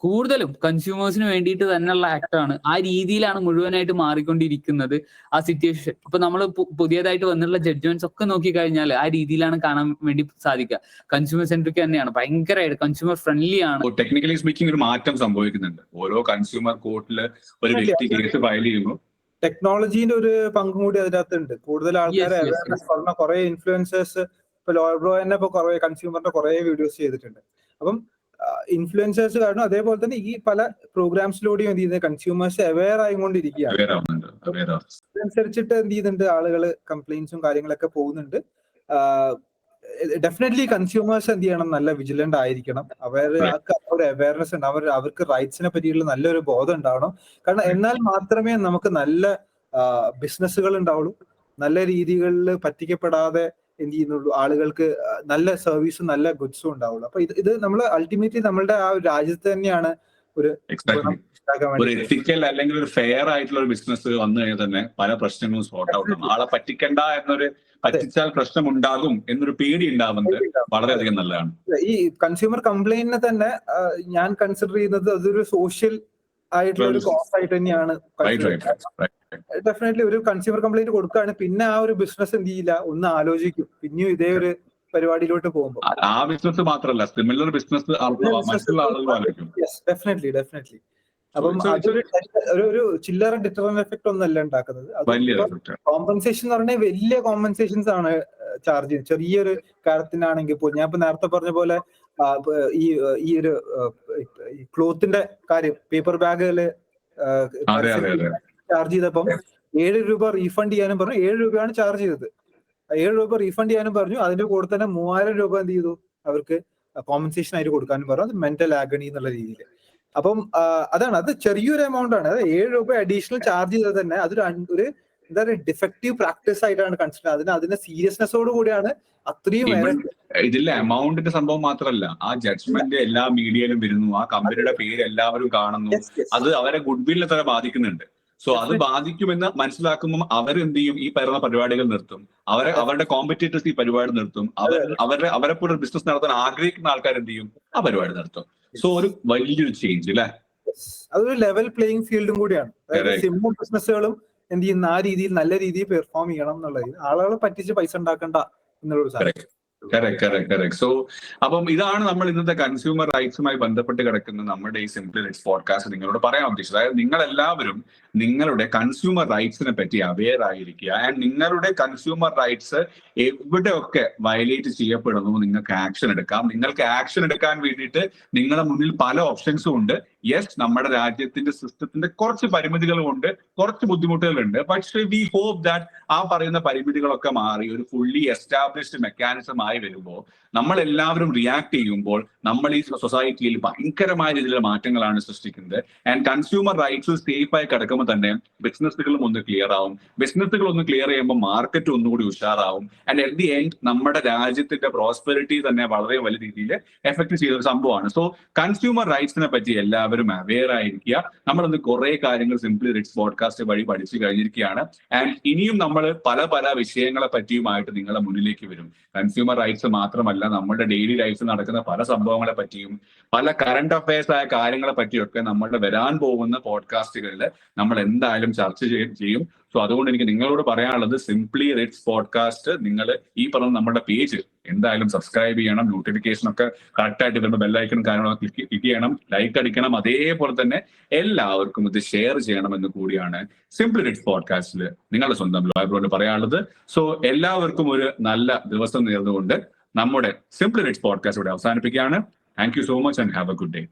കൂടുതലും കൺസ്യൂമേഴ്സിന് വേണ്ടിയിട്ട് തന്നെയുള്ള ആക്ടാണ്. ആ രീതിയിലാണ് മുഴുവനായിട്ട് മാറിക്കൊണ്ടിരിക്കുന്നത് ആ സിറ്റുവേഷൻ. ഇപ്പൊ നമ്മൾ പുതിയതായിട്ട് വന്നിട്ടുള്ള ജഡ്ജ്മെന്റ്സ് ഒക്കെ നോക്കിക്കഴിഞ്ഞാൽ ആ രീതിയിലാണ് കാണാൻ വേണ്ടി സാധിക്കുക. കൺസ്യൂമർ സെൻട്രിക് തന്നെയാണ്, ഭയങ്കരമായിട്ട് കൺസ്യൂമർ ഫ്രണ്ട്ലി ആണ്. ടെക്നിക്കലി സ്പീക്കിംഗ് ഒരു മാറ്റം സംഭവിക്കുന്നുണ്ട്. ഓരോ കൺസ്യൂമർ കോർട്ടില് ഒരു വ്യക്തി കേസ് ഫയൽ ചെയ്യുമ്പോൾ ടെക്നോളജീന്റെ ഒരു പങ്കും കൂടി അതിനകത്തുണ്ട്. കൂടുതൽ ആൾക്കാരെ പറഞ്ഞ കുറെ ഇൻഫ്ലുവൻസേഴ്സ്, ഇപ്പൊ ലോയർ ബ്രോ തന്നെ ഇപ്പൊ കുറെ കൺസ്യൂമറിന്റെ കുറെ വീഡിയോസ് ചെയ്തിട്ടുണ്ട്. അപ്പം ഇൻഫ്ലുവൻസേഴ്സ് കാരണം അതേപോലെ തന്നെ ഈ പല പ്രോഗ്രാംസിലൂടെയും എന്ത് ചെയ്യുന്നത്, കൺസ്യൂമേഴ്സ് അവെയർ ആയിക്കൊണ്ടിരിക്കുകയാണ്. അതനുസരിച്ചിട്ട് എന്ത് ചെയ്യുന്നുണ്ട്, ആളുകള് കംപ്ലൈന്റ്സും കാര്യങ്ങളൊക്കെ പോകുന്നുണ്ട്. ഡെഫിനറ്റ്ലി കൺസ്യൂമേഴ്സ് എന്ത് ചെയ്യണം, നല്ല വിജിലന്റ് ആയിരിക്കണം. ഒരു അവയർനെസ് ഉണ്ട്, അവർക്ക് റൈറ്റ്സിനെ പറ്റിയുള്ള നല്ലൊരു ബോധം ഉണ്ടാവണം. കാരണം എന്നാൽ മാത്രമേ നമുക്ക് നല്ല ബിസിനസ്സുകൾ ഉണ്ടാവുള്ളൂ, നല്ല രീതികളിൽ പറ്റിക്കപ്പെടാതെ എന്ത് ചെയ്യുന്നുള്ളൂ, ആളുകൾക്ക് നല്ല സർവീസും നല്ല ഗുഡ്സും ഉണ്ടാവുള്ളൂ. അപ്പൊ ഇത് നമ്മൾ അൾട്ടിമേറ്റ്ലി നമ്മളുടെ ആ ഒരു രാജ്യത്ത് തന്നെയാണ് ഒരു എത്തിക്കൽ അല്ലെങ്കിൽ ഒരു ഫെയർ ആയിട്ടുള്ള ഒരു ബിസിനസ് വന്നു കഴിഞ്ഞാൽ തന്നെ പല പ്രശ്നങ്ങളും സോർട്ട് ഔട്ട് ആവും. ആളെ പറ്റിക്കണ്ട പറ്റിച്ചാൽ പ്രശ്നം ഉണ്ടാകും എന്നൊരു പേടി ഉണ്ടാവുന്നത് വളരെയധികം നല്ലതാണ്. ഈ കൺസ്യൂമർ കംപ്ലൈന്റിനെ തന്നെ ഞാൻ കൺസിഡർ ചെയ്യുന്നത് അതൊരു സോഷ്യൽ ആയിട്ടുള്ള ഒരു കോസ്റ്റ് ആയിട്ട് തന്നെയാണ്. ഡെഫിനറ്റ്ലി ഒരു കൺസ്യൂമർ കംപ്ലൈന്റ് കൊടുക്കുകയാണ്, പിന്നെ ആ ഒരു ബിസിനസ് എന്ത് ചെയ്യില്ല, ഒന്ന് ആലോചിക്കും പിന്നെയും ഇതേ ഒരു പരിപാടിയിലോട്ട് പോകുമ്പോൾ. ആ ബിസിനസ് മാത്രമല്ല, സിമിലർ ബിസിനസ് മറ്റുള്ള ആളുകൾ ആലോചിക്കും. ഡെഫിനറ്റ്ലി. അപ്പം അതൊരു ഒരു ചില്ലറ ഡിറ്ററന്റ് എഫക്ട് ഒന്നല്ല ഉണ്ടാക്കുന്നത്. കോമ്പൻസേഷൻ എന്ന് പറഞ്ഞാൽ വലിയ കോമ്പൻസേഷൻസ് ആണ് ചാർജ് ചെയ്യുന്നത്. ചെറിയൊരു കാര്യത്തിനാണെങ്കിൽ പോലും ഞാൻ ഇപ്പൊ നേരത്തെ പറഞ്ഞ പോലെ ഈ ഒരു ക്ലോത്തിന്റെ കാര്യം, പേപ്പർ ബാഗുകള് ചാർജ് ചെയ്തപ്പം 7 രൂപ റീഫണ്ട് ചെയ്യാനും പറഞ്ഞു. 7 രൂപയാണ് ചാർജ് ചെയ്തത്. 7 രൂപ റീഫണ്ട് ചെയ്യാനും പറഞ്ഞു. അതിന്റെ കൂടെ തന്നെ 3000 രൂപ എന്ത് ചെയ്തു, അവർക്ക് കോമ്പൻസേഷൻ ആയിട്ട് കൊടുക്കാനും പറഞ്ഞു. അത് മെന്റൽ ആഗണി എന്നുള്ള രീതിയിൽ. അപ്പം അതാണ്, അത് ചെറിയൊരു എമൗണ്ട് ആണ്. അത് 7 രൂപ അഡീഷണൽ ചാർജ് ചെയ്തത് തന്നെ അതൊരു എന്താ പറയുക, ഡിഫക്റ്റീവ് പ്രാക്ടീസ് ആയിട്ടാണ് കൺസിഡർ. അതിന്റെ സീരിയസ്നെസ്സോട് കൂടിയാണ് അത്രയും. ഇതിലെ എമൗണ്ടിന്റെ സംഭവം മാത്രമല്ല, ആ ജഡ്ജ്മെന്റ് എല്ലാ മീഡിയയിലും വരുന്നു, ആ കമ്പനിയുടെ പേര് എല്ലാവരും കാണുന്നു, അത് അവരെ ഗുഡ്വില്ലിനെ തന്നെ ബാധിക്കുന്നുണ്ട്. സോ അത് ബാധിക്കുമെന്ന് മനസ്സിലാക്കുമ്പോൾ അവരെന്ത് ചെയ്യും, ഈ പറയുന്ന പരിപാടികൾ നിർത്തും. അവരുടെ കോമ്പറ്റീറ്റേഴ്സ് ഈ പരിപാടി നിർത്തും. അവരെ പോലെ ബിസിനസ് നടത്താൻ ആഗ്രഹിക്കുന്ന ആൾക്കാർ എന്ത് ചെയ്യും, ആ പരിപാടി നിർത്തും. സോ ഒരു വലിയൊരു ചേഞ്ച് അല്ലേ. അതൊരു ലെവൽ പ്ലേയിങ് ഫീൽഡും കൂടിയാണ്. സിമ്പിൾ ബിസിനസ്സുകളും എന്ത് ചെയ്യുന്ന ആ രീതിയിൽ നല്ല രീതിയിൽ പെർഫോം ചെയ്യണം എന്നുള്ളത്, ആളുകളെ പറ്റിച്ച് പൈസ ഉണ്ടാക്കണ്ട എന്നുള്ളൊരു സാധനം. കറക്റ്റ്. സോ അപ്പം ഇതാണ് നമ്മൾ ഇന്നത്തെ കൺസ്യൂമർ റൈറ്റ്സുമായി ബന്ധപ്പെട്ട് കിടക്കുന്ന നമ്മുടെ ഈ സിംപ്ലി റൈറ്റ്സ് പോഡ്കാസ്റ്റ് നിങ്ങളോട് പറയാൻ ഉദ്ദേശിച്ചത്. അതായത് നിങ്ങൾ എല്ലാവരും നിങ്ങളുടെ കൺസ്യൂമർ റൈറ്റ്സിനെ പറ്റി അവെയർ ആയിരിക്കുക. ആൻഡ് നിങ്ങളുടെ കൺസ്യൂമർ റൈറ്റ്സ് എവിടെയൊക്കെ വയലേറ്റ് ചെയ്യപ്പെടുന്നു നിങ്ങൾക്ക് ആക്ഷൻ എടുക്കാം. നിങ്ങൾക്ക് ആക്ഷൻ എടുക്കാൻ വേണ്ടിയിട്ട് നിങ്ങളുടെ മുന്നിൽ പല ഓപ്ഷൻസും ഉണ്ട്. യെസ്, നമ്മുടെ രാജ്യത്തിന്റെ സിസ്റ്റത്തിന്റെ കുറച്ച് പരിമിതികളുമുണ്ട്, കുറച്ച് ബുദ്ധിമുട്ടുകളുണ്ട്. പക്ഷേ വി ഹോപ്പ് ദാറ്റ് ആ പറയുന്ന പരിമിതികളൊക്കെ മാറി ഒരു ഫുള്ളി എസ്റ്റാബ്ലിഷ്ഡ് മെക്കാനിസം ആയി വരുമ്പോൾ നമ്മൾ എല്ലാവരും റിയാക്ട് ചെയ്യുമ്പോൾ നമ്മൾ ഈ സൊസൈറ്റിയിൽ ഭയങ്കരമായ രീതിയിലുള്ള മാറ്റങ്ങളാണ് സൃഷ്ടിക്കുന്നത്. ആൻഡ് കൺസ്യൂമർ റൈറ്റ്സ് സേഫ് ആയി കിടക്കുമ്പോൾ തന്നെ ബിസിനസ്സുകളും ഒന്ന് ക്ലിയർ ആവും. ബിസിനസ്സുകൾ ഒന്ന് ക്ലിയർ ചെയ്യുമ്പോൾ മാർക്കറ്റ് ഒന്നുകൂടി ഉഷാറാവും. ആൻഡ് അറ്റ് ദി എൻഡ് നമ്മുടെ രാജ്യത്തിന്റെ പ്രോസ്പെരിറ്റി തന്നെ വളരെ വലിയ രീതിയിൽ എഫക്ട് ചെയ്ത ഒരു സംഭവമാണ്. സോ കൺസ്യൂമർ റൈറ്റ്സിനെ പറ്റി എല്ലാവരും അവെയർ ആയിരിക്കുക. നമ്മളൊന്ന് കുറെ കാര്യങ്ങൾ സിംപ്ലി റൈറ്റ്സ് പോഡ്കാസ്റ്റ് വഴി പഠിച്ചു കഴിഞ്ഞിരിക്കുകയാണ്. ആൻഡ് ഇനിയും നമ്മൾ പല വിഷയങ്ങളെ പറ്റിയുമായിട്ട് നിങ്ങളുടെ മുന്നിലേക്ക് വരും. കൺസ്യൂമർ റൈറ്റ്സ് മാത്രമല്ല, നമ്മുടെ ഡെയിലി ലൈഫിൽ നടക്കുന്ന പല സംഭവങ്ങളെ പറ്റിയും പല കറണ്ട് അഫയേഴ്സ് ആയ കാര്യങ്ങളെ പറ്റിയൊക്കെ നമ്മളുടെ വരാൻ പോകുന്ന പോഡ്കാസ്റ്റുകളിൽ നമ്മൾ എന്തായാലും ചർച്ച ചെയ്യും. സോ അതുകൊണ്ട് എനിക്ക് നിങ്ങളോട് പറയാനുള്ളത്, സിംപ്ലി റൈറ്റ്സ് പോഡ്കാസ്റ്റ് നിങ്ങൾ ഈ പറഞ്ഞ നമ്മുടെ പേജ് എന്തായാലും സബ്സ്ക്രൈബ് ചെയ്യണം. നോട്ടിഫിക്കേഷൻ ഒക്കെ കറക്റ്റ് ആയിട്ട് വരുമ്പോൾ ബെല്ലൈക്കൺ കാര്യങ്ങളൊക്കെ ക്ലിക്ക് ചെയ്യണം, ലൈക്ക് അടിക്കണം. അതേപോലെ തന്നെ എല്ലാവർക്കും ഇത് ഷെയർ ചെയ്യണമെന്ന് കൂടിയാണ് സിംപ്ലി റൈറ്റ്സ് പോഡ്കാസ്റ്റിൽ നിങ്ങളുടെ സ്വന്തം ലോയർ ബ്രോയോട് പറയാനുള്ളത്. സോ എല്ലാവർക്കും ഒരു നല്ല ദിവസം നേർന്നുകൊണ്ട് നമ്മുടെ സിംപ്ലി റൈറ്റ്സ് പോഡ്കാസ്റ്റ് ഇവിടെ അവസാനിപ്പിക്കുകയാണ്. Thank you so much and have A good day.